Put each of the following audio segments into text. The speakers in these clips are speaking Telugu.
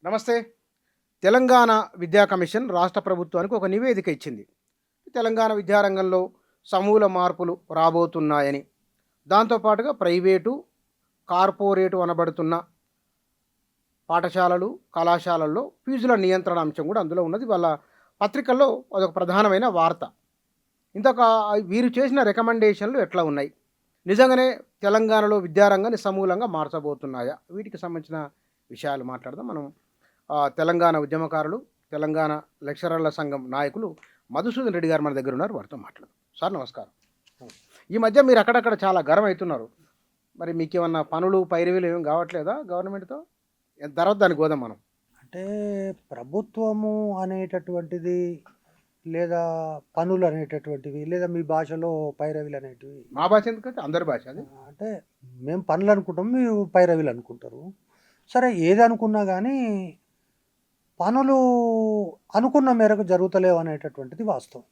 నమస్తే. తెలంగాణ విద్యా కమిషన్ రాష్ట్ర ప్రభుత్వానికి ఒక నివేదిక ఇచ్చింది. తెలంగాణ విద్యారంగంలో సమూల మార్పులు రాబోతున్నాయని. దాంతో పాటుగా ప్రైవేటు, కార్పొరేటు అనబడుతున్న పాఠశాలలు, కళాశాలల్లో ఫీజుల నియంత్రణ అంశం కూడా అందులో ఉన్నది. వాళ్ళ పత్రికల్లో అదొక ప్రధానమైన వార్త. ఇంతక వీరు చేసిన రికమెండేషన్లు ఎట్లా ఉన్నాయి? నిజంగానే తెలంగాణలో విద్యారంగాన్ని సమూలంగా మార్చబోతున్నాయా? వీటికి సంబంధించిన విషయాలు మాట్లాడదాం మనం. తెలంగాణ ఉద్యమకారులు, తెలంగాణ లెక్చరర్ల సంఘం నాయకులు మధుసూదన్ రెడ్డి గారు మన దగ్గర ఉన్నారు. వారితో మాట్లాడదాం. సార్ నమస్కారం. ఈ మధ్య మీరు అక్కడక్కడ చాలా గరం అవుతున్నారు. మరి మీకేమన్నా పనులు, పైరవీలు ఏమి కావట్లేదా గవర్నమెంట్‌తో? తర్వాత దానికి పోదాం మనం. అంటే ప్రభుత్వము అనేటటువంటిది లేదా పనులు అనేటటువంటివి లేదా మీ భాషలో పైరవీలు అనేటివి మా భాష ఎందుకంటే అందరి భాష అది. అంటే మేము పనులు అనుకుంటాం, మీరు పైరవీలు అనుకుంటారు. సరే ఏది అనుకున్నా కానీ పనులు అనుకున్న మేరకు జరుగుతలేవు అనేటటువంటిది వాస్తవం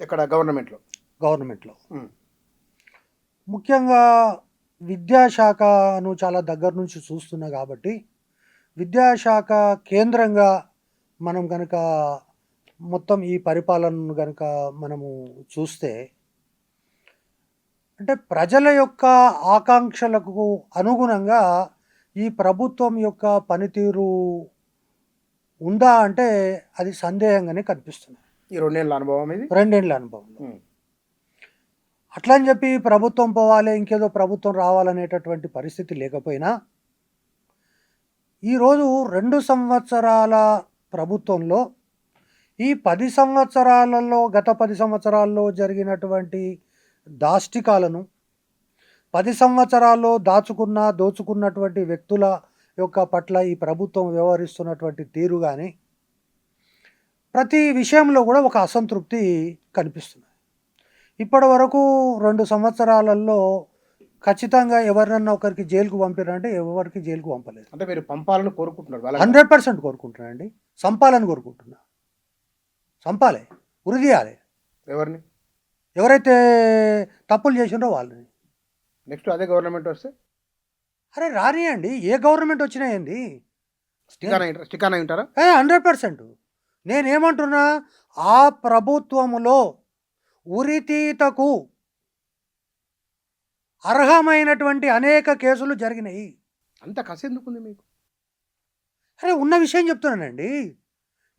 ఇక్కడ గవర్నమెంట్‌లో. గవర్నమెంట్లో. హ్మ్. ముఖ్యంగా విద్యాశాఖను చాలా దగ్గర నుంచి చూస్తున్నా కాబట్టి విద్యాశాఖ కేంద్రంగా మనం కనుక మొత్తం ఈ పరిపాలనను కనుక మనము చూస్తే అంటే ప్రజల యొక్క ఆకాంక్షలకు అనుగుణంగా ఈ ప్రభుత్వం యొక్క పనితీరు ఉందా అంటే అది సందేహంగానే కనిపిస్తుంది. ఈ 2 ఏళ్ల అనుభవం ఇది. 2 ఏళ్ల అనుభవంలో హ్మ్. అట్లా అని చెప్పి ప్రభుత్వం పోవాలి, ఇంకేదో ప్రభుత్వం రావాలనేటటువంటి పరిస్థితి లేకపోయినా ఈరోజు 2 సంవత్సరాల ప్రభుత్వంలో ఈ 10 సంవత్సరాలలో గత 10 సంవత్సరాల్లో జరిగినటువంటి దాష్టికాలను 10 సంవత్సరాల్లో దోచుకున్నటువంటి వ్యక్తుల యొక్క పట్ల ఈ ప్రభుత్వం వ్యవహరిస్తున్నటువంటి తీరు కానీ ప్రతి విషయంలో కూడా ఒక అసంతృప్తి కనిపిస్తుంది. ఇప్పటి వరకు 2 సంవత్సరాలలో ఖచ్చితంగా ఎవరినన్నా ఒకరికి జైలుకు పంపారంటే ఎవరికి జైలుకు పంపలేదు. అంటే మీరు పంపాలని కోరుకుంటున్నారు వాళ్ళ 100% కోరుకుంటున్నానండి. సంపాలని కోరుకుంటున్నా. సంపాలి, ఉరి తీయాలి. ఎవరిని? ఎవరైతే తప్పులు చేసిండ్రో వాళ్ళని. నెక్స్ట్ అదే గవర్నమెంట్ వస్తే అరే రానియండి, ఏ గవర్నమెంట్ వచ్చినా ఏంది, స్టిక్ అయి ఉంటారా? 100%. నేనేమంటున్నా, ఆ ప్రభుత్వములో ఉరితీతకు అర్హమైనటువంటి అనేక కేసులు జరిగినాయి. అంత కసి ఎందుకుంది మీకు? అరే ఉన్న విషయం చెప్తున్నానండి.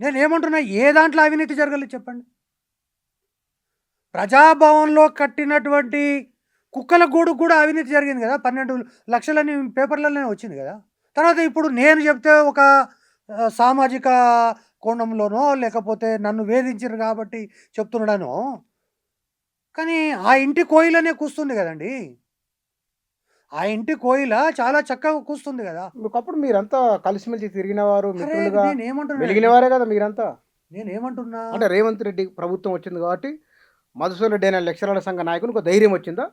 నేనేమంటున్నా, ఏ దాంట్లో అవినీతి జరగలేదు చెప్పండి. ప్రజాభవన్లో కట్టినటువంటి కుక్కల గూడు కూడా అవినీతి జరిగింది కదా. 12 లక్షలని పేపర్లలోనే వచ్చింది కదా. తర్వాత ఇప్పుడు నేను చెప్తే ఒక సామాజిక కోణంలోనో లేకపోతే నన్ను వేధించారు కాబట్టి చెప్తున్నాడనో, కానీ ఆ ఇంటి కోయిలనే కూస్తుంది కదండి. ఆ ఇంటి కోయిల చాలా చక్కగా కూస్తుంది కదా. ఒకప్పుడు మీరంతా కలిసిమెలిసి తిరిగిన వారు, అరే మిత్రులుగా నేనేమంటున్నా వెలిగిన వారే కదా మీరంతా. నేనేమంటున్నా అంటే రేవంత్ రెడ్డి ప్రభుత్వం వచ్చింది కాబట్టి మధుసూదన్ రెడ్డి అనే లెక్చరర్ల సంఘ నాయకునికి ఒక ధైర్యం వచ్చిందా?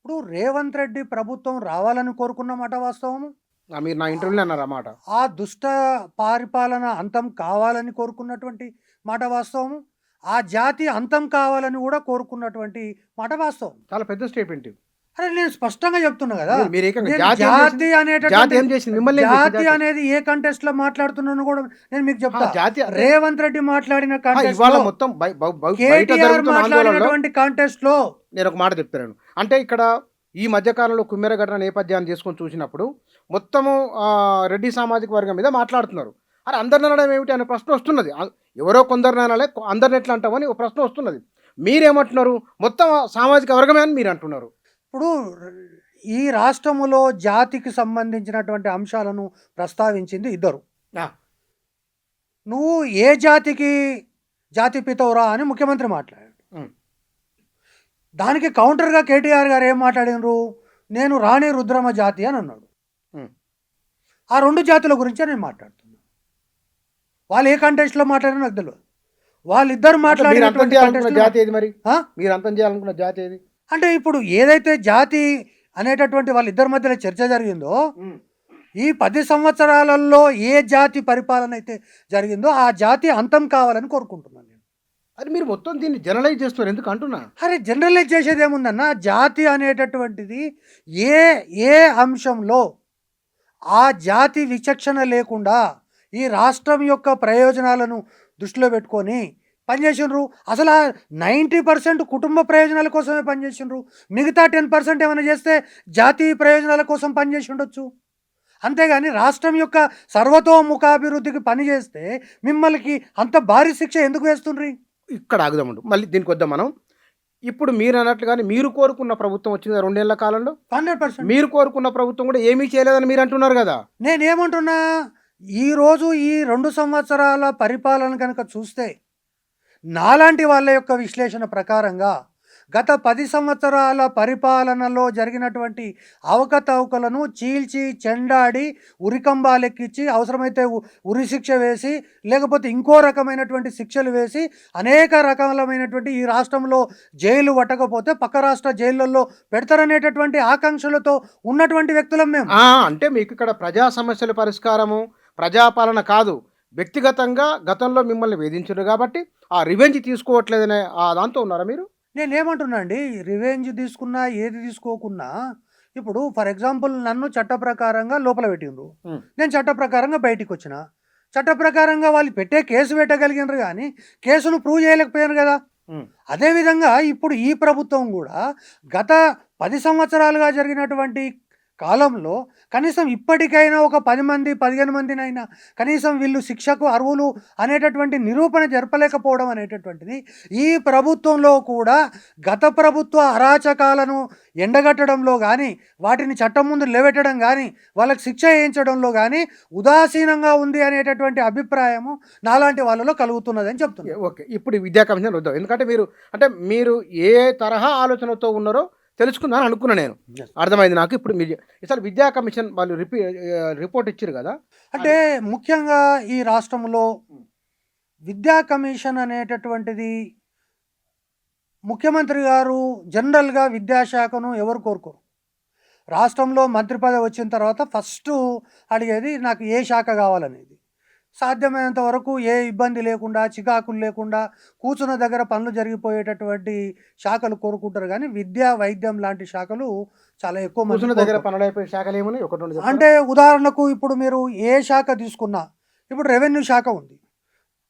ఇప్పుడు రేవంత్ రెడ్డి ప్రభుత్వం రావాలని కోరుకున్న మాట వాస్తవము. మీరు నా ఇంటర్వ్యూలో అన్నారు ఆ మాట. ఆ దుష్ట పరిపాలన అంతం కావాలని కోరుకున్నటువంటి మాట వాస్తవము. ఆ జాతి అంతం కావాలని కూడా కోరుకున్నటువంటి మాట వాస్తవం. చాలా పెద్ద స్టేట్మెంట్ ఇది. అరే నేను స్పష్టంగా చెప్తున్నా కదా. మీరు ఏకంగా నేను జాతి ఏం జాతి చేసింది? జాతి అనేటటువంటి ఏం చేసింది? మిమ్మల్ని ఏం చేసింది జాతి జాతి? అనేది ఏ కంటెస్ట్ లో మాట్లాడుతున్నాను కూడా నేను మీకు చెప్తా. జాతి అంటే రేవంత్ రెడ్డి మాట్లాడిన కంటెస్ట్ ఇవాళ లో, మొత్తం బయట కేటీఆర్ జరుగుతున్న ఆందోళనలో మాట్లాడినటువంటి కంటెస్ట్ లో నేను ఒక మాట చెప్తాను. అంటే ఇక్కడ ఈ మధ్యకాలంలో కుమ్మెర ఘటన నేపథ్యాన్ని చేసుకొని చూసినప్పుడు మొత్తము రెడ్డి సామాజిక వర్గం మీద మాట్లాడుతున్నారు. అరే అందరిని అనడం ఏమిటి అనే ప్రశ్న వస్తున్నది. ఎవరో కొందరిని అనాలే, అందరిని ఎట్లా అంటామని ఒక ప్రశ్న వస్తున్నది. మీరేమంటున్నారు? మొత్తం సామాజిక వర్గమే అని మీరు అంటున్నారు. ఇప్పుడు ఈ రాష్ట్రములో జాతికి సంబంధించినటువంటి అంశాలను ప్రస్తావించింది ఇద్దరు. ఆ, నువ్వు ఏ జాతికి జాతి పితవురా అని ముఖ్యమంత్రి మాట్లాడాడు. ఉమ్, దానికి కౌంటర్గా కేటీఆర్ గారు ఏం మాట్లాడినరు, నేను రాణి రుద్రమ జాతి అని అన్నాడు. ఉమ్. ఆ 2 జాతుల గురించే నేను మాట్లాడుతున్నా. వాళ్ళు ఏ కంటెస్ట్లో మాట్లాడారో నాకు తెలియదు. వాళ్ళిద్దరు అంటే మీరు అంతం మాట్లాడినటువంటి చేయాలనుకున్న కంటెస్ట్లో జాతి ఏది మరి? ఆ? మీరు అంతం చేయాలనుకున్న జాతి ఏది? అంటే ఇప్పుడు ఏదైతే జాతి అనేటటువంటి వాళ్ళిద్దరి మధ్యలో చర్చ జరిగిందో, ఉమ్. ఈ 10 సంవత్సరాలలో ఏ జాతి పరిపాలన అయితే జరిగిందో ఆ జాతి అంతం కావాలని కోరుకుంటున్నాను నేను. అది మీరు మొత్తం దీన్ని జనరలైజ్ చేస్తున్నారు ఎందుకు అంటున్నా? అరే జనరలైజ్ చేసేది ఏముందన్న, జాతి అనేటటువంటిది ఏ ఏ అంశంలో ఆ జాతి విచక్షణ లేకుండా ఈ రాష్ట్రం యొక్క ప్రయోజనాలను దృష్టిలో పెట్టుకొని పనిచేసిండ్రు. అసలు ఆ 90% కుటుంబ ప్రయోజనాల కోసమే పనిచేసిండ్రు. మిగతా 10% ఏమైనా చేస్తే జాతీయ ప్రయోజనాల కోసం పనిచేసి ఉండొచ్చు. అంతేగాని రాష్ట్రం యొక్క సర్వతోముఖాభివృద్ధికి పనిచేస్తే మిమ్మల్ని అంత భారీ శిక్ష ఎందుకు వేస్తుండ్రి? ఇక్కడ ఆగుదామండు. మళ్ళీ దీనికొద్దాం మనం. ఇప్పుడు మీరన్నట్లుగానే మీరు కోరుకున్న ప్రభుత్వం వచ్చింది కదా 2 ఏళ్ల కాలంలో. 100%. మీరు కోరుకున్న ప్రభుత్వం కూడా ఏమీ చేయలేదని మీరు అంటున్నారు గదా! నేనేమంటున్నా, ఈరోజు ఈ 2 సంవత్సరాల పరిపాలన కనుక చూస్తే నాలాంటి వాళ్ళ యొక్క విశ్లేషణ ప్రకారంగా గత 10 సంవత్సరాల పరిపాలనలో జరిగినటువంటి అవకతవకలను చీల్చి చెండాడి ఉరికంబాలెక్కించి అవసరమైతే ఉరి శిక్ష వేసి లేకపోతే ఇంకో రకమైనటువంటి శిక్షలు వేసి అనేక రకాలమైనటువంటి ఈ రాష్ట్రంలో జైలు పట్టకపోతే పక్క రాష్ట్ర జైళ్ళల్లో పెడతారనేటటువంటి ఆకాంక్షలతో ఉన్నటువంటి వ్యక్తులం మేము. అంటే మీకు ఇక్కడ ప్రజా సమస్యల పరిష్కారము, ప్రజాపాలన కాదు. వ్యక్తిగతంగా గతంలో మిమ్మల్ని వేధించారు కాబట్టి ఆ రివెంజ్ తీసుకోవట్లేదనే ఆ దాంతో ఉన్నారా మీరు? నేనేమంటున్నా అండి, రివెంజ్ తీసుకున్నా ఏది తీసుకోకున్నా ఇప్పుడు ఫర్ ఎగ్జాంపుల్ నన్ను చట్ట ప్రకారంగా లోపల పెట్టిండ్రు, నేను చట్ట ప్రకారంగా బయటికి వచ్చిన. చట్ట ప్రకారంగా వాళ్ళు పెట్టే కేసు పెట్టగలిగినారు కానీ కేసును ప్రూవ్ చేయలేకపోయారు కదా. అదేవిధంగా ఇప్పుడు ఈ ప్రభుత్వం కూడా గత 10 సంవత్సరాలుగా జరిగినటువంటి కాలంలో కనీసం ఇప్పటికైనా ఒక 10 మంది 15 మందినైనా కనీసం వీళ్ళు శిక్షకు అర్హులు అనేటటువంటి నిరూపణ జరపలేకపోవడం అనేటటువంటిది ఈ ప్రభుత్వంలో కూడా గత ప్రభుత్వ అరాచకాలను ఎండగట్టడంలో కానీ వాటిని చట్టం ముందు నిలబెట్టడం కానీ వాళ్ళకి శిక్ష వేయించడంలో కానీ ఉదాసీనంగా ఉంది అనేటటువంటి అభిప్రాయము నాలాంటి వాళ్ళలో కలుగుతున్నదని చెప్తున్నారు. ఓకే, ఇప్పుడు విద్యా కమిషన్ వద్దాం. ఎందుకంటే మీరు ఏ తరహా ఆలోచనతో ఉన్నారో తెలుసుకుందామని అనుకున్నా నేను. అర్థమైంది నాకు. ఇప్పుడు మీరు అసలు విద్యా కమిషన్ వాళ్ళు రిపోర్ట్ ఇచ్చారు కదా, అంటే ముఖ్యంగా ఈ రాష్ట్రంలో విద్యా కమిషన్ అనేటటువంటిది ముఖ్యమంత్రి గారు జనరల్గా విద్యాశాఖను ఎవరు కోరుకోరు. రాష్ట్రంలో మంత్రి పదవి వచ్చిన తర్వాత ఫస్ట్ అడిగేది నాకు ఏ శాఖ కావాలనేది. సాధ్యమైనంత వరకు ఏ ఇబ్బంది లేకుండా చికాకులు లేకుండా కూర్చున్న దగ్గర పనులు జరిగిపోయేటటువంటి శాఖలు కోరుకుంటారు కానీ విద్యా వైద్యం లాంటి శాఖలు చాలా ఎక్కువ మంది దగ్గర పనులు అయిపోయే శాఖలు ఏమున్నాయి ఒకటి రెండు అంటే ఉదాహరణకు ఇప్పుడు మీరు ఏ శాఖ తీసుకున్నా, ఇప్పుడు రెవెన్యూ శాఖ ఉంది,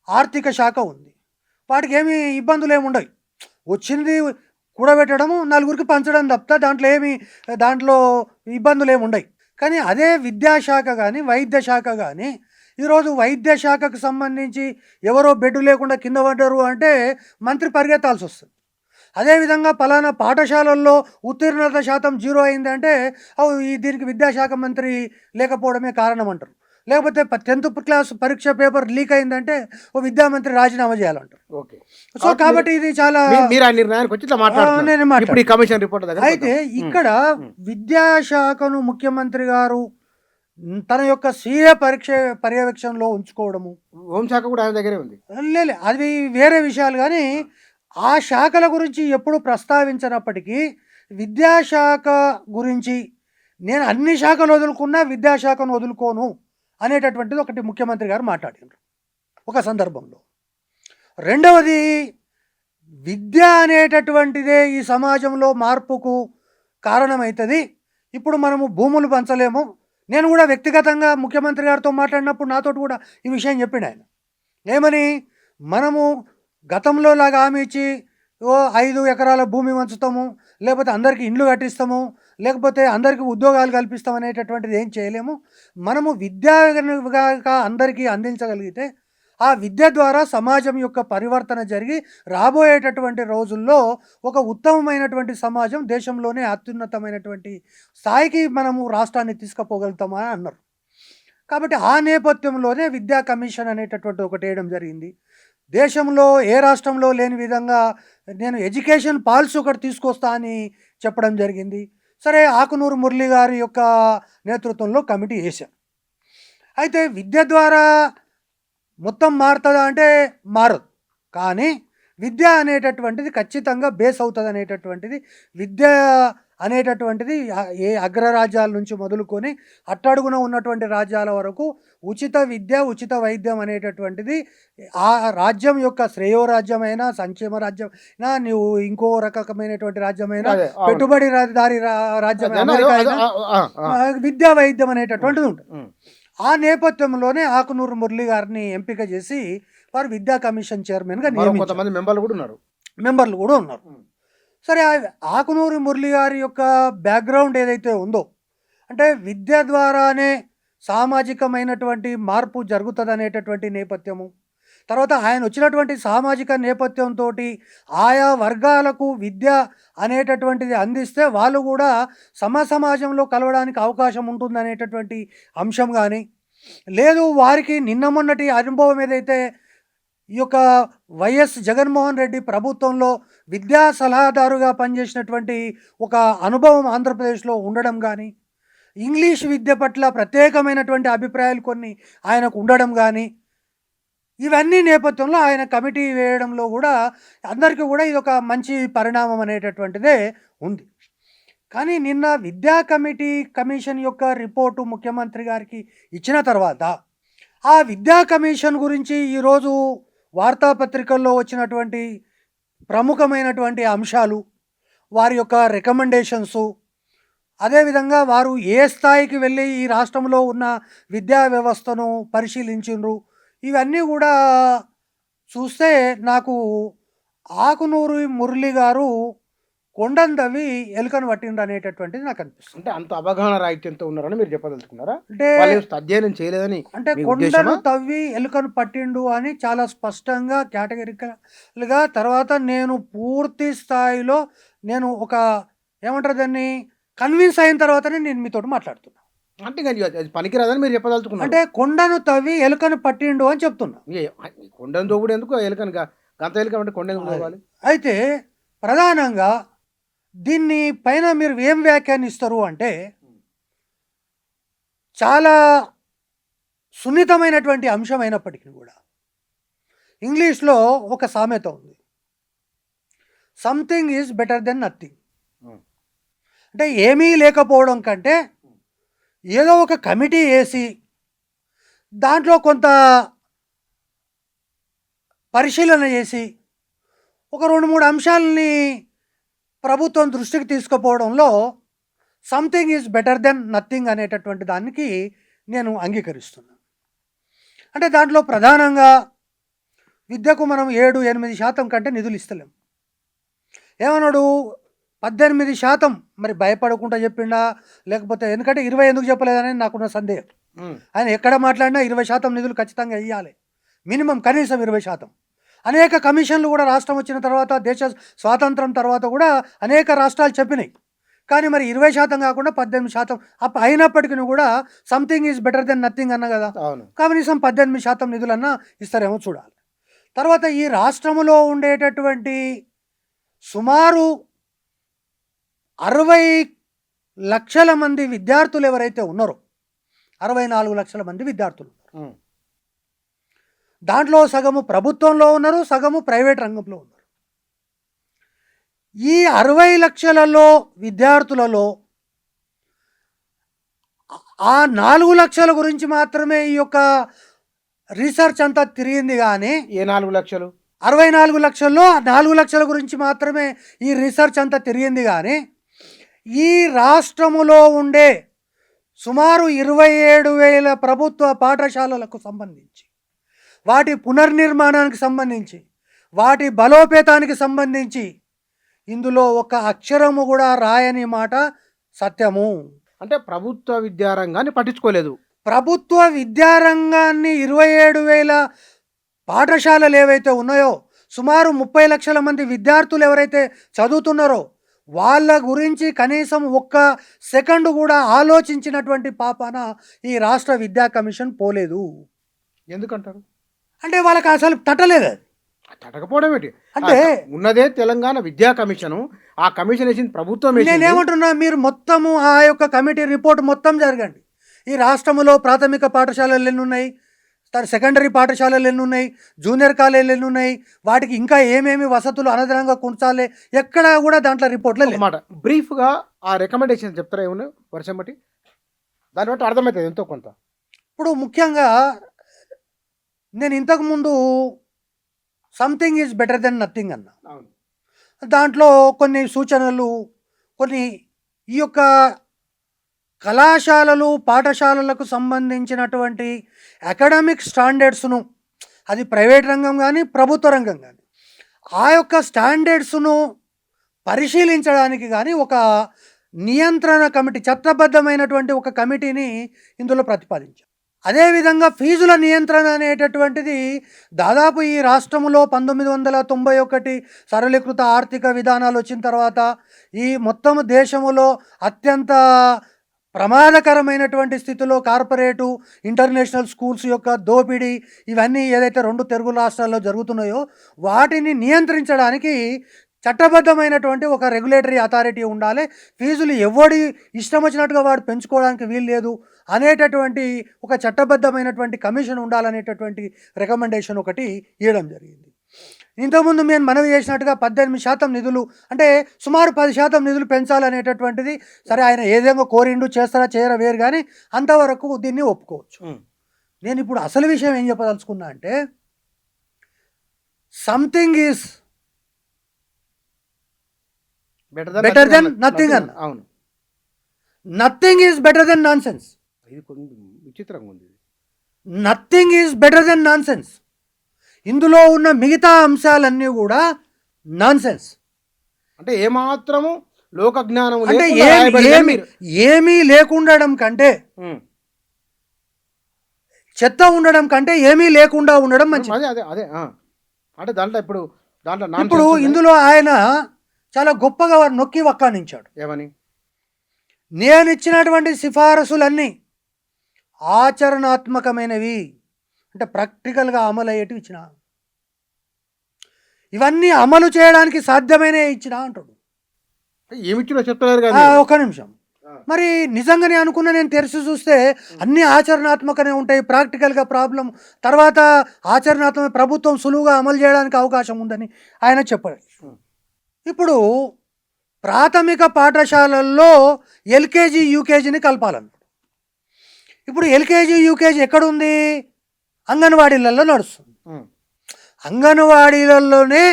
ఆర్థిక శాఖ ఉంది, వాటికి ఏమి ఇబ్బందులు ఏమి ఉండవు. వచ్చింది కూడబెట్టడము నలుగురికి పంచడం తప్ప దాంట్లో ఇబ్బందులు ఏమి ఉండవు. కానీ అదే విద్యాశాఖ కానీ వైద్య శాఖ కానీ ఈరోజు వైద్య శాఖకు సంబంధించి ఎవరో బెడ్ లేకుండా కింద పడ్డారు అంటే మంత్రి పరిగెత్తాల్సి వస్తుంది. అదేవిధంగా పలానా పాఠశాలల్లో ఉత్తీర్ణత శాతం 0 అయిందంటే దీనికి విద్యాశాఖ మంత్రి లేకపోవడమే కారణం అంటారు. లేకపోతే 10th క్లాస్ పరీక్ష పేపర్ లీక్ అయిందంటే విద్యామంత్రి రాజీనామా చేయాలంటారు. ఓకే, సో కాబట్టి ఇది చాలా అయితే ఇక్కడ విద్యాశాఖను ముఖ్యమంత్రి గారు తన యొక్క స్వీయ పర్యవేక్షణలో ఉంచుకోవడము, హోంశాఖ కూడా ఆయన దగ్గరే ఉంది. లేదు అది వేరే విషయాలు. కానీ ఆ శాఖల గురించి ఎప్పుడు ప్రస్తావించినప్పటికీ విద్యాశాఖ గురించి నేను అన్ని శాఖలు వదులుకున్నా విద్యాశాఖను వదులుకోను అనేటటువంటిది ఒకటి ముఖ్యమంత్రి గారు మాట్లాడినారు ఒక సందర్భంలో. రెండవది, విద్య అనేటటువంటిదే ఈ సమాజంలో మార్పుకు కారణమవుతుంది. ఇప్పుడు మనము భూములు పంచలేము. నేను కూడా వ్యక్తిగతంగా ముఖ్యమంత్రి గారితో మాట్లాడినప్పుడు నాతో కూడా ఈ విషయం చెప్పిండు ఆయన. ఏమని, మనము గతంలో లాగా హామీ ఇచ్చి 5 ఎకరాల భూమి పంచుతాము, లేకపోతే అందరికీ ఇండ్లు కట్టిస్తాము, లేకపోతే అందరికీ ఉద్యోగాలు కల్పిస్తాం అనేటటువంటిది ఏం చేయలేము. మనము విద్యగా అందరికీ అందించగలిగితే ఆ విద్య ద్వారా సమాజం యొక్క పరివర్తన జరిగి రాబోయేటటువంటి రోజుల్లో ఒక ఉత్తమమైనటువంటి సమాజం, దేశంలోనే అత్యున్నతమైనటువంటి స్థాయికి మనము రాష్ట్రాన్ని తీసుకుపోగలుగుతామని అన్నారు. కాబట్టి ఆ నేపథ్యంలోనే విద్యా కమిషన్ అనేటటువంటి ఒకటి వేయడం జరిగింది. దేశంలో ఏ రాష్ట్రంలో లేని విధంగా నేను ఎడ్యుకేషన్ పాలసీ ఒకటి తీసుకొస్తా అని చెప్పడం జరిగింది. సరే, ఆకునూరు మురళి గారి యొక్క నేతృత్వంలో కమిటీ వేశాం. అయితే విద్య ద్వారా మొత్తం మారుతుందా అంటే మారదు. కానీ విద్య అనేటటువంటిది ఖచ్చితంగా బేస్ అవుతుంది అనేటటువంటిది విద్య అనేటటువంటిది ఏ అగ్రరాజ్యాల నుంచి మొదలుకొని అట్టడుగున ఉన్నటువంటి రాజ్యాల వరకు ఉచిత విద్య ఉచిత వైద్యం అనేటటువంటిది ఆ రాజ్యం యొక్క శ్రేయోరాజ్యమైనా సంక్షేమ రాజ్యమైనా నువ్వు ఇంకో రకమైనటువంటి రాజ్యమైనా అదే, అవును. పెట్టుబడి రాజ్యం అదే, అమెరికా అదే, అయినా ఆ, ఆ. విద్యా వైద్యం అనేటటువంటిది ఉంటుంది. ఉమ్. ఆ నేపథ్యంలోనే ఆకునూరు మురళి గారిని ఎంపిక చేసి వారు విద్యా కమిషన్ చైర్మన్గా మరో నియమించారు. కొంతమంది మెంబర్లు కూడా ఉన్నారు. మెంబర్లు కూడా ఉన్నారు. సరే, ఆకునూరి మురళి గారి యొక్క బ్యాక్గ్రౌండ్ ఏదైతే ఉందో, అంటే విద్య ద్వారానే సామాజికమైనటువంటి మార్పు జరుగుతుంది అనేటటువంటి నేపథ్యము, తర్వాత ఆయన వచ్చినటువంటి సామాజిక నేపథ్యంతో ఆయా వర్గాలకు విద్య అనేటటువంటిది అందిస్తే వాళ్ళు కూడా సమాజంలో కలవడానికి అవకాశం ఉంటుంది అనేటటువంటి అంశం కానీ, లేదు వారికి నిన్న మొన్నటి అనుభవం ఏదైతే ఈ యొక్క వైఎస్ జగన్మోహన్ రెడ్డి ప్రభుత్వంలో విద్యా సలహాదారుగా పనిచేసినటువంటి ఒక అనుభవం ఆంధ్రప్రదేశ్లో ఉండడం కానీ, ఇంగ్లీష్ విద్య పట్ల ప్రత్యేకమైనటువంటి అభిప్రాయాలు కొన్ని ఆయనకు ఉండడం కానీ, ఇవన్నీ నేపథ్యంలో ఆయన కమిటీ వేయడంలో కూడా అందరికీ కూడా ఇది ఒక మంచి పరిణామం అనేటటువంటిదే ఉంది. కానీ నిన్న విద్యా కమిషన్ యొక్క రిపోర్టు ముఖ్యమంత్రి గారికి ఇచ్చిన తర్వాత ఆ విద్యా కమిషన్ గురించి ఈరోజు వార్తాపత్రికల్లో వచ్చినటువంటి ప్రముఖమైనటువంటి అంశాలు, వారి యొక్క రికమెండేషన్సు, అదేవిధంగా వారు ఏ స్థాయికి వెళ్ళి ఈ రాష్ట్రంలో ఉన్న విద్యా వ్యవస్థను పరిశీలించిండ్రు, ఇవన్నీ కూడా చూస్తే నాకు ఆకునూరి మురళి గారు కొండను తవ్వి ఎలుకను పట్టిండ్రు అనేటటువంటిది నాకు అనిపిస్తుంది. అంటే అంత అవగాహన రాహిత్యంతో ఉన్నారని మీరు చెప్పదలుచుకున్నారా? అంటే వాళ్ళు అధ్యయనం చేయలేదని అంటే మీ కొండను ఉద్దేశమా? తవ్వి ఎలుకను పట్టిండు అని చాలా స్పష్టంగా కేటగిరికల్గా, తర్వాత నేను పూర్తి స్థాయిలో నేను ఒక ఏమంటారు దాన్ని కన్విన్స్ అయిన తర్వాతనే నేను మీతో మాట్లాడుతున్నా. అంటే ఇంకా అది పనికిరాదని మీరు చెప్పదలుచుకున్నారు. అంటే కొండను తవ్వి ఎలుకను పట్టిండు అని చెప్తున్నా. కొండను దోగుడు ఎందుకు? ఎలుకను గంత ఎలుక అంటే కొండ ఎందుకు దోగాలి? అయితే ప్రధానంగా దీన్ని పైన మీరు ఏం వ్యాఖ్యానిస్తారు అంటే, చాలా సున్నితమైనటువంటి అంశం అయినప్పటికీ కూడా ఇంగ్లీష్లో ఒక సామెత ఉంది, something is better than nothing. అంటే ఏమీ లేకపోవడం కంటే ఏదో ఒక కమిటీ వేసి దాంట్లో కొంత పరిశీలన చేసి ఒక 2-3 అంశాలని ప్రభుత్వం దృష్టికి తీసుకుపోవడంలో something is better than nothing అనేటటువంటి దానికి నేను అంగీకరిస్తున్నాను. అంటే దాంట్లో ప్రధానంగా విద్యకు మనం 7-8% కంటే నిధులు ఇస్తలేం. ఏమన్నాడు 18%, మరి భయపడకుండా చెప్పిండా లేకపోతే, ఎందుకంటే 20 ఎందుకు చెప్పలేదని నాకున్న సందేహం. ఆయన ఎక్కడ మాట్లాడినా 20% నిధులు ఖచ్చితంగా ఇవ్వాలి, మినిమం కనీసం 20%. అనేక కమిషన్లు కూడా రాష్ట్రం వచ్చిన తర్వాత, దేశ స్వాతంత్రం తర్వాత కూడా అనేక రాష్ట్రాలు చెప్పినాయి. కానీ మరి 20% కాకుండా 18% అయినప్పటికీ కూడా something is better than nothing అన్న కదా, కనీసం 18% నిధులన్నా ఇస్తారేమో చూడాలి. తర్వాత ఈ రాష్ట్రంలో ఉండేటటువంటి సుమారు 60 లక్షల మంది విద్యార్థులు ఎవరైతే ఉన్నారో, 64 లక్షల మంది విద్యార్థులు ఉన్నారు. దాంట్లో సగము ప్రభుత్వంలో ఉన్నారు, సగము ప్రైవేట్ రంగంలో ఉన్నారు. ఈ 60 లక్షలలో విద్యార్థులలో ఆ 4 లక్షల గురించి మాత్రమే ఈ యొక్క రీసెర్చ్ అంతా తిరిగింది. కానీ ఏ 4 లక్షలు? 64 లక్షల్లో 4 లక్షల గురించి మాత్రమే ఈ రీసెర్చ్ అంతా తిరిగింది. కానీ ఈ రాష్ట్రములో ఉండే సుమారు 27,000 ప్రభుత్వ పాఠశాలలకు సంబంధించి, వాటి పునర్నిర్మాణానికి సంబంధించి, వాటి బలోపేతానికి సంబంధించి ఇందులో ఒక అక్షరము కూడా రాయని మాట సత్యము. అంటే ప్రభుత్వ విద్యారంగాన్ని పట్టించుకోలేదు. ప్రభుత్వ విద్యారంగాన్ని 27,000 పాఠశాలలు ఏవైతే ఉన్నాయో, సుమారు 30 లక్షల మంది విద్యార్థులు ఎవరైతే చదువుతున్నారో వాళ్ళ గురించి కనీసం ఒక్క సెకండ్ కూడా ఆలోచించినటువంటి పాపాన ఈ రాష్ట్ర విద్యా కమిషన్ పోలేదు. ఎందుకంటారు? అంటే వాళ్ళకి అసలు తట్టలేదు. తట్టకపోవడం ఏంటి? అంటే ఉన్నదే తెలంగాణ విద్యా కమిషను. ఆ కమిషన్ వేసింది ప్రభుత్వం. నేనేమంటున్నా, మీరు మొత్తము ఆ యొక్క కమిటీ రిపోర్ట్ మొత్తం జరగండి. ఈ రాష్ట్రంలో ప్రాథమిక పాఠశాలలు ఎన్ని ఉన్నాయి, సెకండరీ పాఠశాలలు ఎన్ని ఉన్నాయి, జూనియర్ కాలేజీలు ఎన్ని ఉన్నాయి, వాటికి ఇంకా ఏమేమి వసతులు అనదనంగా కొనసాలే, ఎక్కడ కూడా దాంట్లో రిపోర్ట్లో లేదు. మాట బ్రీఫ్గా ఆ రికమెండేషన్ చెప్తారా ఏమన్నా వర్షం బట్టి, దాన్ని బట్టి అర్థమవుతుంది ఎంతో కొంత. ఇప్పుడు ముఖ్యంగా నేను ఇంతకుముందు something is better than nothing అన్న. అవును. దాంట్లో కొన్ని సూచనలు, కొన్ని ఈ యొక్క కళాశాలలు పాఠశాలలకు సంబంధించినటువంటి అకాడమిక్ స్టాండర్డ్స్ను, అది ప్రైవేట్ రంగం కానీ ప్రభుత్వ రంగం కానీ, ఆ యొక్క స్టాండర్డ్స్ను పరిశీలించడానికి కానీ ఒక నియంత్రణ కమిటీ, చట్టబద్ధమైనటువంటి ఒక కమిటీని ఇందులో ప్రతిపాదించారు. అదేవిధంగా ఫీజుల నియంత్రణ అనేటటువంటిది దాదాపు ఈ రాష్ట్రంలో 1991 సరళీకృత ఆర్థిక విధానాలు వచ్చిన తర్వాత ఈ మొత్తం దేశంలో అత్యంత ప్రమాదకరమైనటువంటి స్థితిలో కార్పొరేటు ఇంటర్నేషనల్ స్కూల్స్ యొక్క దోపిడీ, ఇవన్నీ ఏదైతే 2 తెలుగు రాష్ట్రాల్లో జరుగుతున్నాయో వాటిని నియంత్రించడానికి చట్టబద్ధమైనటువంటి ఒక రెగ్యులేటరీ అథారిటీ ఉండాలి. ఫీజులు ఎవడి ఇష్టం వచ్చినట్టుగా వాడు పెంచుకోవడానికి వీలు లేదు అనేటటువంటి ఒక చట్టబద్ధమైనటువంటి కమిషన్ ఉండాలనేటటువంటి రికమెండేషన్ ఒకటి ఇవ్వడం జరిగింది. ఇంతకుముందు మేము మనవి చేసినట్టుగా 18% నిధులు, అంటే సుమారు 10% నిధులు పెంచాలనేటటువంటిది, సరే ఆయన ఏదేమో కోరిండు, చేస్తారా చేయరా వేరు, కానీ అంతవరకు దీన్ని ఒప్పుకోవచ్చు. నేను ఇప్పుడు అసలు విషయం ఏం చెప్పదలుచుకున్నా అంటే, something is better than nothing అన్న. అవును. Nothing is better than nonsense. ఇది కొంచెం విచిత్రంగా ఉంది. Nothing is better than nonsense. ఇందులో ఉన్న మిగతా అంశాలన్నీ కూడా నాన్ సెన్స్. అంటే ఏమాత్రము లోక జ్ఞానం అంటే ఏమీ లేకుండడం కంటే, చెత్త ఉండడం కంటే ఏమీ లేకుండా ఉండడం మంచిది. అదే అదే అదే అంటే దాంట్లో ఇప్పుడు ఇందులో ఆయన చాలా గొప్పగా వారు నొక్కి వక్కానించాడు. ఏమని? నేను ఇచ్చినటువంటి సిఫారసులన్నీ ఆచరణాత్మకమైనవి, అంటే ప్రాక్టికల్గా అమలు అయ్యేటివి ఇచ్చిన, ఇవన్నీ అమలు చేయడానికి సాధ్యమైన ఇచ్చిన అంటాడు. ఏమిచ్చినా చెప్తలేరు కదా. ఒక్క నిమిషం, మరి నిజంగానే అనుకున్నా, నేను తెరిచి చూస్తే అన్నీ ఆచరణాత్మకనే ఉంటాయి, ప్రాక్టికల్గా ప్రాబ్లం, తర్వాత ఆచరణాత్మక ప్రభుత్వం సులువుగా అమలు చేయడానికి అవకాశం ఉందని ఆయన చెప్పాడు. ఇప్పుడు ప్రాథమిక పాఠశాలల్లో ఎల్కేజీ యూకేజీని కలపాలన్నాడు. ఇప్పుడు ఎల్కేజీ యూకేజీ ఎక్కడుంది? అంగన్వాడీలలో నడుస్తుంది. అంగన్వాడీలలోనే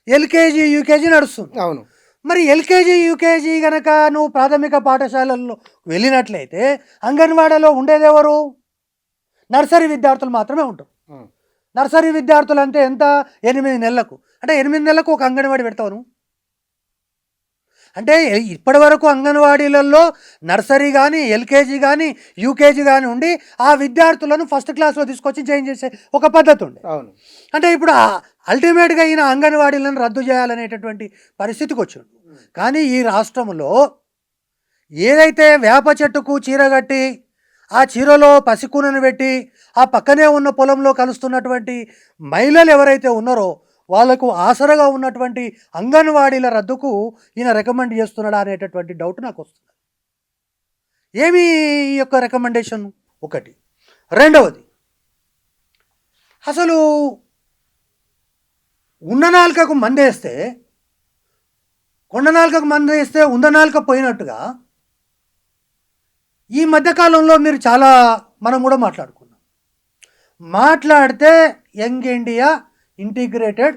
ఎల్కేజీ యూకేజీ నడుస్తుంది. అవును. మరి ఎల్కేజీ యూకేజీ కనుక నువ్వు ప్రాథమిక పాఠశాలల్లో వెళ్ళినట్లయితే అంగన్వాడీలో ఉండేదెవరు? నర్సరీ విద్యార్థులు మాత్రమే ఉంటారు. నర్సరీ విద్యార్థులు అంటే ఎంత? 8 నెలలకు. అంటే 8 నెలలకు ఒక అంగన్వాడీ పెడతావు. అంటే ఇప్పటి వరకు అంగన్వాడీలలో నర్సరీ కానీ ఎల్కేజీ కానీ యూకేజీ కానీ ఉండి ఆ విద్యార్థులను ఫస్ట్ క్లాస్లో తీసుకొచ్చి జాయిన్ చేసే ఒక పద్ధతి ఉండే. అవును. అంటే ఇప్పుడు అల్టిమేట్గా ఈయన అంగన్వాడీలను రద్దు చేయాలనేటటువంటి పరిస్థితికి వచ్చాడు. కానీ ఈ రాష్ట్రంలో ఏదైతే వేప చెట్టుకు చీర కట్టి ఆ చీరలో పసికూనను పెట్టి ఆ పక్కనే ఉన్న పొలంలో కలుస్తున్నటువంటి మహిళలు ఎవరైతే ఉన్నారో వాళ్ళకు ఆసరగా ఉన్నటువంటి అంగన్వాడీల రద్దుకు ఈయన రికమెండ్ చేస్తున్నాడా అనేటటువంటి డౌట్ నాకు వస్తుంది. ఏమి ఈ యొక్క రికమెండేషన్? ఒకటి. రెండవది, అసలు ఉన్న నాలుకకు మందేస్తే, కొండ నాలుకకు మందేస్తే ఉంద నాలుక పోయినట్టుగా ఈ మధ్యకాలంలో మీరు చాలా, మనం కూడా మాట్లాడితే young India integrated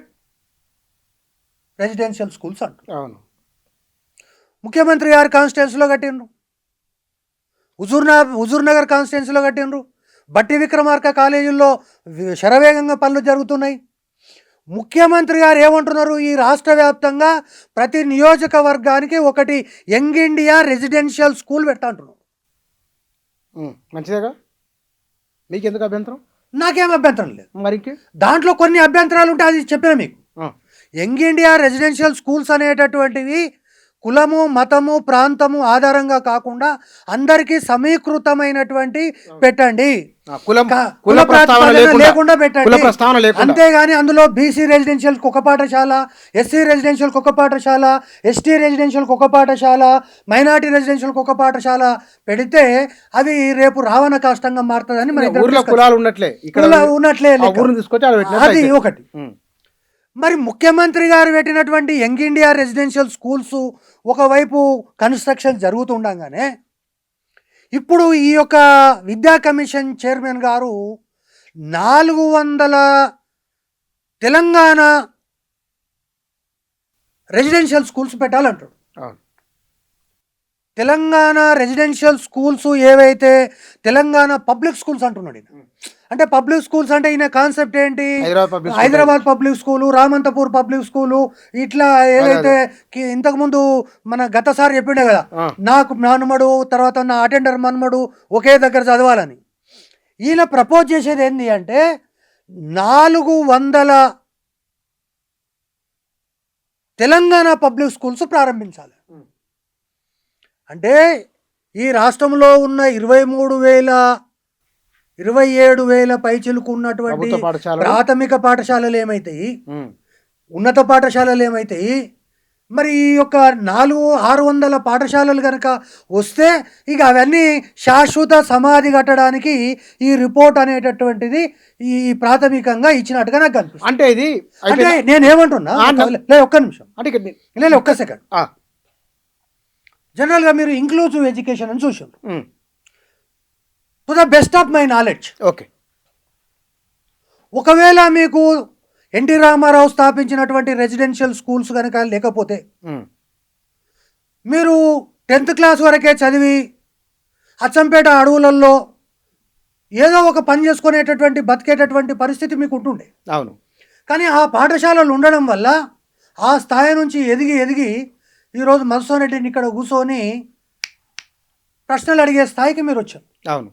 residential schools అంటారు. అవును. ముఖ్యమంత్రి గారి కాన్స్టిట్యున్సీలో కట్టిండ్రు, హుజూర్ నగర్ కాన్స్టిట్యున్సీలో కట్టిండ్రు, బట్టి విక్రమార్క కాలేజీల్లో శరవేగంగా పనులు జరుగుతున్నాయి. ముఖ్యమంత్రి గారు ఏమంటున్నారు? ఈ రాష్ట్ర వ్యాప్తంగా ప్రతి నియోజకవర్గానికి ఒకటి యంగ్ ఇండియా రెసిడెన్షియల్ స్కూల్ పెట్టంటున్నారు. మంచిదేగా, మీకెందుకు అభ్యంతరం? నాకేం అభ్యంతరం లేదు. మరి దాంట్లో కొన్ని అభ్యంతరాలు ఉంటాయి, అది చెప్పిన మీకు. యంగ్ ఇండియా రెసిడెన్షియల్ స్కూల్స్ అనేటటువంటివి కులము, మతము, ప్రాంతము ఆధారంగా కాకుండా అందరికీ సమీకృతమైనటువంటి పెట్టండి. కులం కుల కుల ప్రస్తావన ప్రతిపాదన లేకుండా కుల పెట్టండి. ప్రస్తావన లేకుండా అంతేగాని అందులో బీసీ రెసిడెన్షియల్కి ఒక పాఠశాల, ఎస్సీ రెసిడెన్షియల్కి ఒక పాఠశాల, ఎస్టీ రెసిడెన్షియల్కి ఒక పాఠశాల, మైనార్టీ రెసిడెన్షియల్కి ఒక పాఠశాల పెడితే అవి రేపు రావణ కాష్టంగా మారుతుందని మన ఇద్దరం ఊర్లో కులాలు ఉన్నట్లే ఇక్కడ ఉన్నట్లే ఆ లెక్క. ఊరిని తీసుకొచ్చి ఆడ పెట్టినట్టు అది అయితే. ఒకటి. ఉమ్. మరి ముఖ్యమంత్రి గారు పెట్టినటువంటి యంగ్ ఇండియా రెసిడెన్షియల్ స్కూల్స్ ఒకవైపు కన్స్ట్రక్షన్ జరుగుతుండగానే ఇప్పుడు ఈ యొక్క విద్యా కమిషన్ చైర్మన్ గారు 400 తెలంగాణ రెసిడెన్షియల్ స్కూల్స్ పెట్టాలంటాడు. అవును. తెలంగాణ రెసిడెన్షియల్ స్కూల్స్ ఏవైతే తెలంగాణ పబ్లిక్ స్కూల్స్ అంటున్నాడు ఈయన. అంటే పబ్లిక్ స్కూల్స్ అంటే ఈయన కాన్సెప్ట్ ఏంటి? Hyderabad public school, Ramanthapur public school, ఇట్లా ఏదైతే ఇంతకుముందు మన గతసారి చెప్పిండే కదా, నాకు మనుమడు తర్వాత నా అటెండర్ మనుమడు ఒకే దగ్గర చదవాలని. ఈయన ప్రపోజ్ చేసేది ఏంటి అంటే 400 తెలంగాణ పబ్లిక్ స్కూల్స్ ప్రారంభించాలి. అంటే ఈ రాష్ట్రంలో ఉన్న 27,000 పైచిలకు ఉన్నటువంటి ప్రాథమిక పాఠశాలలు ఏమైతాయి, ఉన్నత పాఠశాలలు ఏమైతాయి, మరి ఈ యొక్క 400-600 పాఠశాలలు కనుక వస్తే ఇక అవన్నీ శాశ్వత సమాధి కట్టడానికి ఈ రిపోర్ట్ అనేటటువంటిది ఈ ప్రాథమికంగా ఇచ్చినట్టుగా నాకు కనిపిస్తుంది. అంటే ఇది అంటే నేనేమంటున్నా, ఒక్క నిమిషం, లేదు ఒక్క సెకండ్. జనరల్గా మీరు ఇంక్లూజివ్ ఎడ్యుకేషన్ అని చూసారు. To the best of my knowledge, okay, ఒకవేళ మీకు ఎన్టీ రామారావు స్థాపించినటువంటి రెసిడెన్షియల్ స్కూల్స్ కనుక లేకపోతే మీరు 10th క్లాస్ వరకే చదివి అచ్చంపేట అడవులలో ఏదో ఒక పని చేసుకునేటటువంటి బతికేటటువంటి పరిస్థితి మీకు ఉంటుండే. అవును. కానీ ఆ పాఠశాలలు ఉండడం వల్ల ఆ స్థాయి నుంచి ఎదిగి ఈరోజు మధుసూదన్ రెడ్డిని ఇక్కడ కూర్చొని ప్రశ్నలు అడిగే స్థాయికి మీరు వచ్చారు. అవును.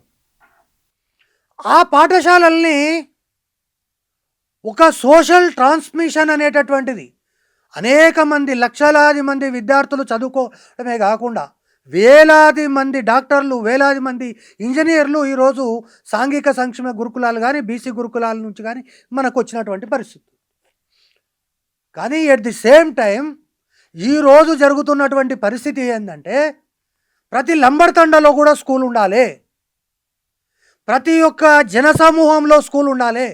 ఆ పాఠశాలల్ని ఒక సోషల్ ట్రాన్స్మిషన్ అనేటటువంటిది అనేక మంది లక్షలాది మంది విద్యార్థులు చదువుకోవడమే కాకుండా వేలాది మంది డాక్టర్లు, వేలాది మంది ఇంజనీర్లు ఈరోజు సాంఘిక సంక్షేమ గురుకులాలు కానీ బీసీ గురుకులాల నుంచి కానీ మనకు వచ్చినటువంటి పరిస్థితి. కానీ ఎట్ ది సేమ్ టైం ఈరోజు జరుగుతున్నటువంటి పరిస్థితి ఏంటంటే ప్రతి లంబర్తండలో కూడా స్కూల్ ఉండాలి, ప్రతి ఒక్క జనసమూహంలో స్కూల్ ఉండాలి,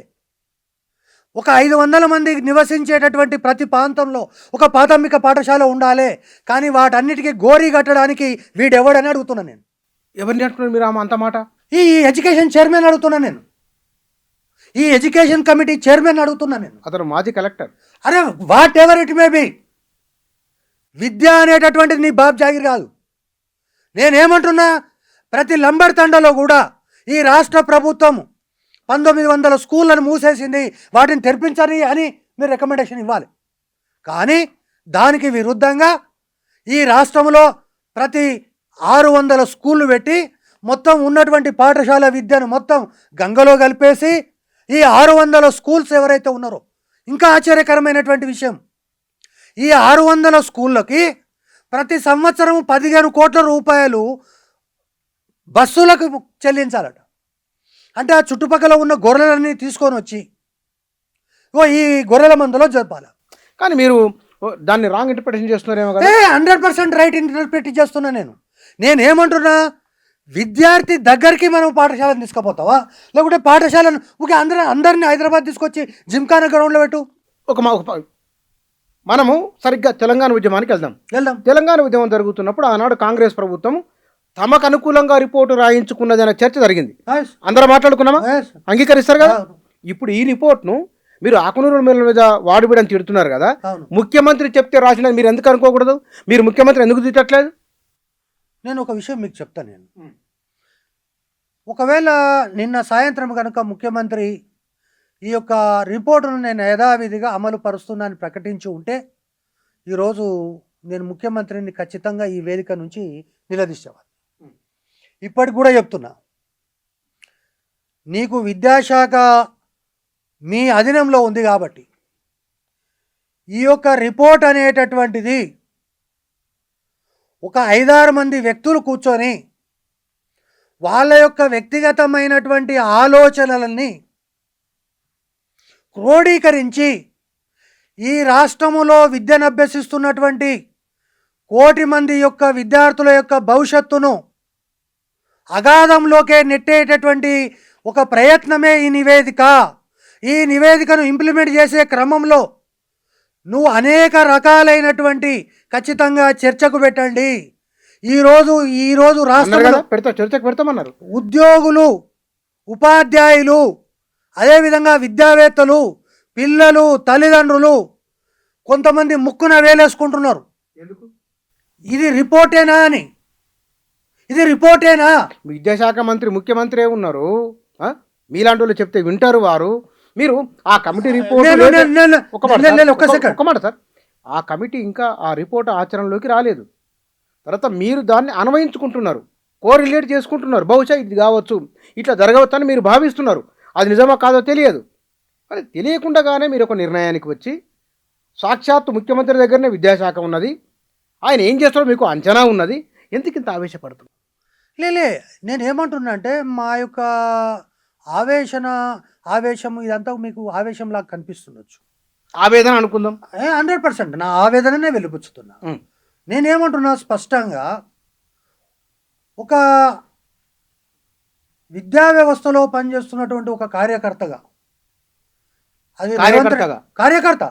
ఒక 500 మంది నివసించేటటువంటి ప్రతి ప్రాంతంలో ఒక ప్రాథమిక పాఠశాల ఉండాలి. కానీ వాటన్నిటికీ గోరీ కట్టడానికి వీడెవడని అడుగుతున్నాను నేను. ఎవరిని అంటున్నారు మీరు అంత మాట? ఈ ఎడ్యుకేషన్ చైర్మన్ అడుగుతున్నాను నేను, ఈ ఎడ్యుకేషన్ కమిటీ చైర్మన్ అడుగుతున్నాను నేను. అతను మాజీ కలెక్టర్. అరే whatever it may be, విద్య అనేటటువంటిది నీ బాబ్ జాగిర్ కాదు. నేనేమంటున్నా, ప్రతి లంబర్ తండలో కూడా ఈ రాష్ట్ర ప్రభుత్వం 1900 స్కూళ్ళను మూసేసింది, వాటిని తెరిపించని అని మీరు రికమెండేషన్ ఇవ్వాలి. కానీ దానికి విరుద్ధంగా ఈ రాష్ట్రంలో ప్రతి 600 స్కూళ్ళు పెట్టి మొత్తం ఉన్నటువంటి పాఠశాల విద్యను మొత్తం గంగలో కలిపేసి ఈ 600 స్కూల్స్ ఎవరైతే ఉన్నారో, ఇంకా ఆశ్చర్యకరమైనటువంటి విషయం, ఈ 600 స్కూళ్ళకి ప్రతి సంవత్సరం 15 కోట్ల రూపాయలు బస్సులకు చెల్లించాలట. అంటే ఆ చుట్టుపక్కల ఉన్న గొర్రెలన్నీ తీసుకొని వచ్చి ఈ గొర్రెల మందులో జరపాలి. కానీ మీరు దాన్ని రాంగ్ ఇంటర్ప్రిటేషన్ చేస్తున్నారేమో కదా? 100% రైట్ ఇంటర్ప్రిట్ చేస్తున్నా నేనేమంటున్నా, విద్యార్థి దగ్గరికి మనం పాఠశాలను తీసుకుపోతావా, లేకుంటే పాఠశాలను అందరినీ హైదరాబాద్ తీసుకొచ్చి జిమ్ఖానా గ్రౌండ్లో పెట్టు. మనము సరిగ్గా తెలంగాణ ఉద్యమానికి వెళ్దాం. తెలంగాణ ఉద్యమం జరుగుతున్నప్పుడు ఆనాడు కాంగ్రెస్ ప్రభుత్వం తమకు అనుకూలంగా రిపోర్టు రాయించుకున్నదనే చర్చ జరిగింది. అందరూ మాట్లాడుకున్నామా? అంగీకరిస్తారు కదా. ఇప్పుడు ఈ రిపోర్ట్ను మీరు ఆకునూరు మీద వాడిబిడని తిడుతున్నారు కదా, ముఖ్యమంత్రి చెప్తే రాసినది మీరు ఎందుకు అనుకోకూడదు? మీరు ముఖ్యమంత్రి ఎందుకు తిట్టట్లేదు? నేను ఒక విషయం మీకు చెప్తాను. ఒకవేళ నిన్న సాయంత్రం కనుక ముఖ్యమంత్రి ఈ యొక్క రిపోర్టును నేను యథావిధిగా అమలు పరుస్తున్నానని ప్రకటించి ఉంటే ఈరోజు నేను ముఖ్యమంత్రిని ఖచ్చితంగా ఈ వేదిక నుంచి నిలదీసేవాడిని. ఇప్పటికి కూడా చెప్తున్నా, నీకు విద్యాశాఖ మీ అధీనంలో ఉంది కాబట్టి ఈ యొక్క రిపోర్ట్ అనేటటువంటిది ఒక 5-6 మంది వ్యక్తులు కూర్చొని వాళ్ళ యొక్క వ్యక్తిగతమైనటువంటి ఆలోచనలని క్రోడీకరించి ఈ రాష్ట్రములో విద్యను అభ్యసిస్తున్నటువంటి 1 కోటి మంది యొక్క విద్యార్థుల యొక్క భవిష్యత్తును అగాధంలోకే నెట్టేటటువంటి ఒక ప్రయత్నమే ఈ నివేదిక. ఈ నివేదికను ఇంప్లిమెంట్ చేసే క్రమంలో నువ్వు అనేక రకాలైనటువంటి ఖచ్చితంగా చర్చకు పెట్టండి. ఈరోజు రాష్ట్రంలో చర్చకు పెడతామన్నారు. ఉద్యోగులు, ఉపాధ్యాయులు, అదేవిధంగా విద్యావేత్తలు, పిల్లలు, తల్లిదండ్రులు కొంతమంది ముక్కున వేలేసుకుంటున్నారు. ఎందుకు? ఇది రిపోర్టేనా అని. ఇది రిపోర్టేనా? విద్యాశాఖ మంత్రి, ముఖ్యమంత్రి ఉన్నారు. మీలాంటి వాళ్ళు చెప్తే వింటారు వారు. మీరు ఆ కమిటీ రిపోర్ట్ ఒక మాట సార్, ఆ కమిటీ ఇంకా ఆ రిపోర్ట్ ఆచరణలోకి రాలేదు. తర్వాత మీరు దాన్ని అన్వయించుకుంటున్నారు, కోరిలేట్ చేసుకుంటున్నారు. బహుశా ఇది కావచ్చు, ఇట్లా జరగవచ్చు అని మీరు భావిస్తున్నారు. అది నిజమో కాదో తెలియదు. అది తెలియకుండానే మీరు ఒక నిర్ణయానికి వచ్చి, సాక్షాత్తు ముఖ్యమంత్రి దగ్గరనే విద్యాశాఖ ఉన్నది, ఆయన ఏం చేస్తారో మీకు అంచనా ఉన్నది, ఎందుకు ఇంత ఆవేశపడుతుంది? నేను ఏమంటున్నా అంటే మా యొక్క ఆవేశం ఇదంతా మీకు ఆవేశంలాగా కనిపిస్తుండొచ్చు. ఆవేదన అనుకుందాం. 100% నా ఆవేదననే వెలిపుచ్చుతున్నా. నేనేమంటున్నా స్పష్టంగా, ఒక విద్యా వ్యవస్థలో పనిచేస్తున్నటువంటి ఒక కార్యకర్తగా, అది కార్యకర్త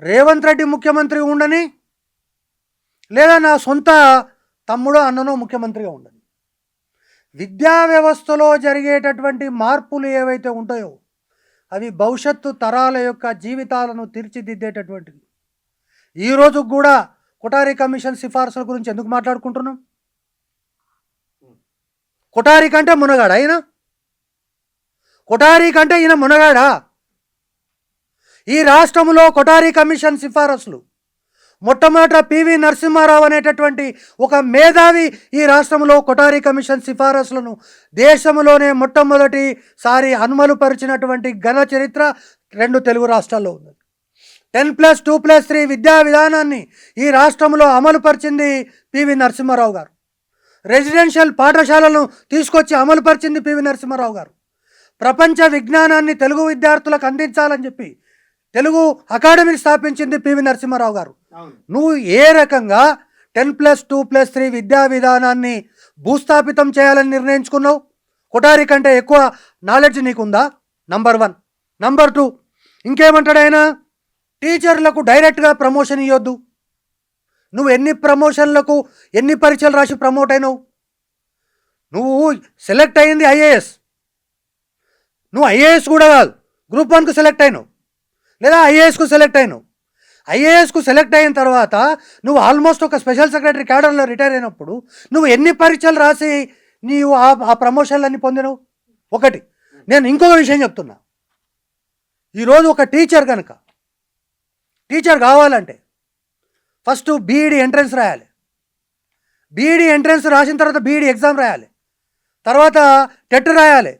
రేవంత్ రెడ్డి ముఖ్యమంత్రి ఉండని, లేదా నా సొంత తమ్ముడో అన్ననో ముఖ్యమంత్రిగా ఉండని, విద్యా వ్యవస్థలో జరిగేటటువంటి మార్పులు ఏవైతే ఉంటాయో అవి భవిష్యత్తు తరాల యొక్క జీవితాలను తీర్చిదిద్దేటటువంటివి. ఈరోజు కూడా కొఠారి కమిషన్ సిఫార్సుల గురించి ఎందుకు మాట్లాడుకుంటున్నాం? కొఠారి కంటే మునగాడా ఈయన? కొఠారి కంటే ఈయన మునగాడా? ఈ రాష్ట్రంలో కొఠారి కమిషన్ సిఫారసులు మొట్టమొదట పివి నరసింహారావు అనేటటువంటి ఒక మేధావి ఈ రాష్ట్రంలో కొఠారి కమిషన్ సిఫారసులను దేశంలోనే మొట్టమొదటిసారి అమలుపరిచినటువంటి ఘన చరిత్ర 2 తెలుగు రాష్ట్రాల్లో ఉంది. 10+2+3 విద్యా విధానాన్ని ఈ రాష్ట్రంలో అమలుపరిచింది పివి నరసింహారావు గారు. రెసిడెన్షియల్ పాఠశాలను తీసుకొచ్చి అమలుపరిచింది పివి నరసింహారావు గారు. ప్రపంచ విజ్ఞానాన్ని తెలుగు విద్యార్థులకు అందించాలని చెప్పి తెలుగు అకాడమీని స్థాపించింది పివి నరసింహారావు గారు. నువ్వు ఏ రకంగా 10+2+3 విద్యా విధానాన్ని భూస్థాపితం చేయాలని నిర్ణయించుకున్నావు? కొఠారి కంటే ఎక్కువ నాలెడ్జ్ నీకుందా? నంబర్ 1. నంబర్ 2, ఇంకేమంటాడు ఆయన? టీచర్లకు డైరెక్ట్గా ప్రమోషన్ ఇవ్వద్దు. నువ్వు ఎన్ని పరీక్షలు రాసి ప్రమోట్ అయినావు? నువ్వు సెలెక్ట్ అయ్యింది ఐఏఎస్. నువ్వు ఐఏఎస్ కూడా కాదు, గ్రూప్ 1కు సెలెక్ట్ అయినావు, లేదా ఐఏఎస్కు సెలెక్ట్ అయినావు. ఐఏఎస్కు సెలెక్ట్ అయిన తర్వాత నువ్వు ఆల్మోస్ట్ ఒక స్పెషల్ సెక్రటరీ క్యాడర్లో రిటైర్ అయినప్పుడు నువ్వు ఎన్ని పరీక్షలు రాసి నీవు ఆ ప్రమోషన్లన్నీ పొందినవు? ఒకటి. నేను ఇంకొక విషయం చెప్తున్నా. ఈరోజు ఒక టీచర్ కనుక టీచర్ కావాలంటే ఫస్ట్ బీఈడి ఎంట్రన్స్ రాయాలి. బీఈడి ఎంట్రన్స్ రాసిన తర్వాత బీఈడి ఎగ్జామ్ రాయాలి, తర్వాత టెట్ రాయాలి,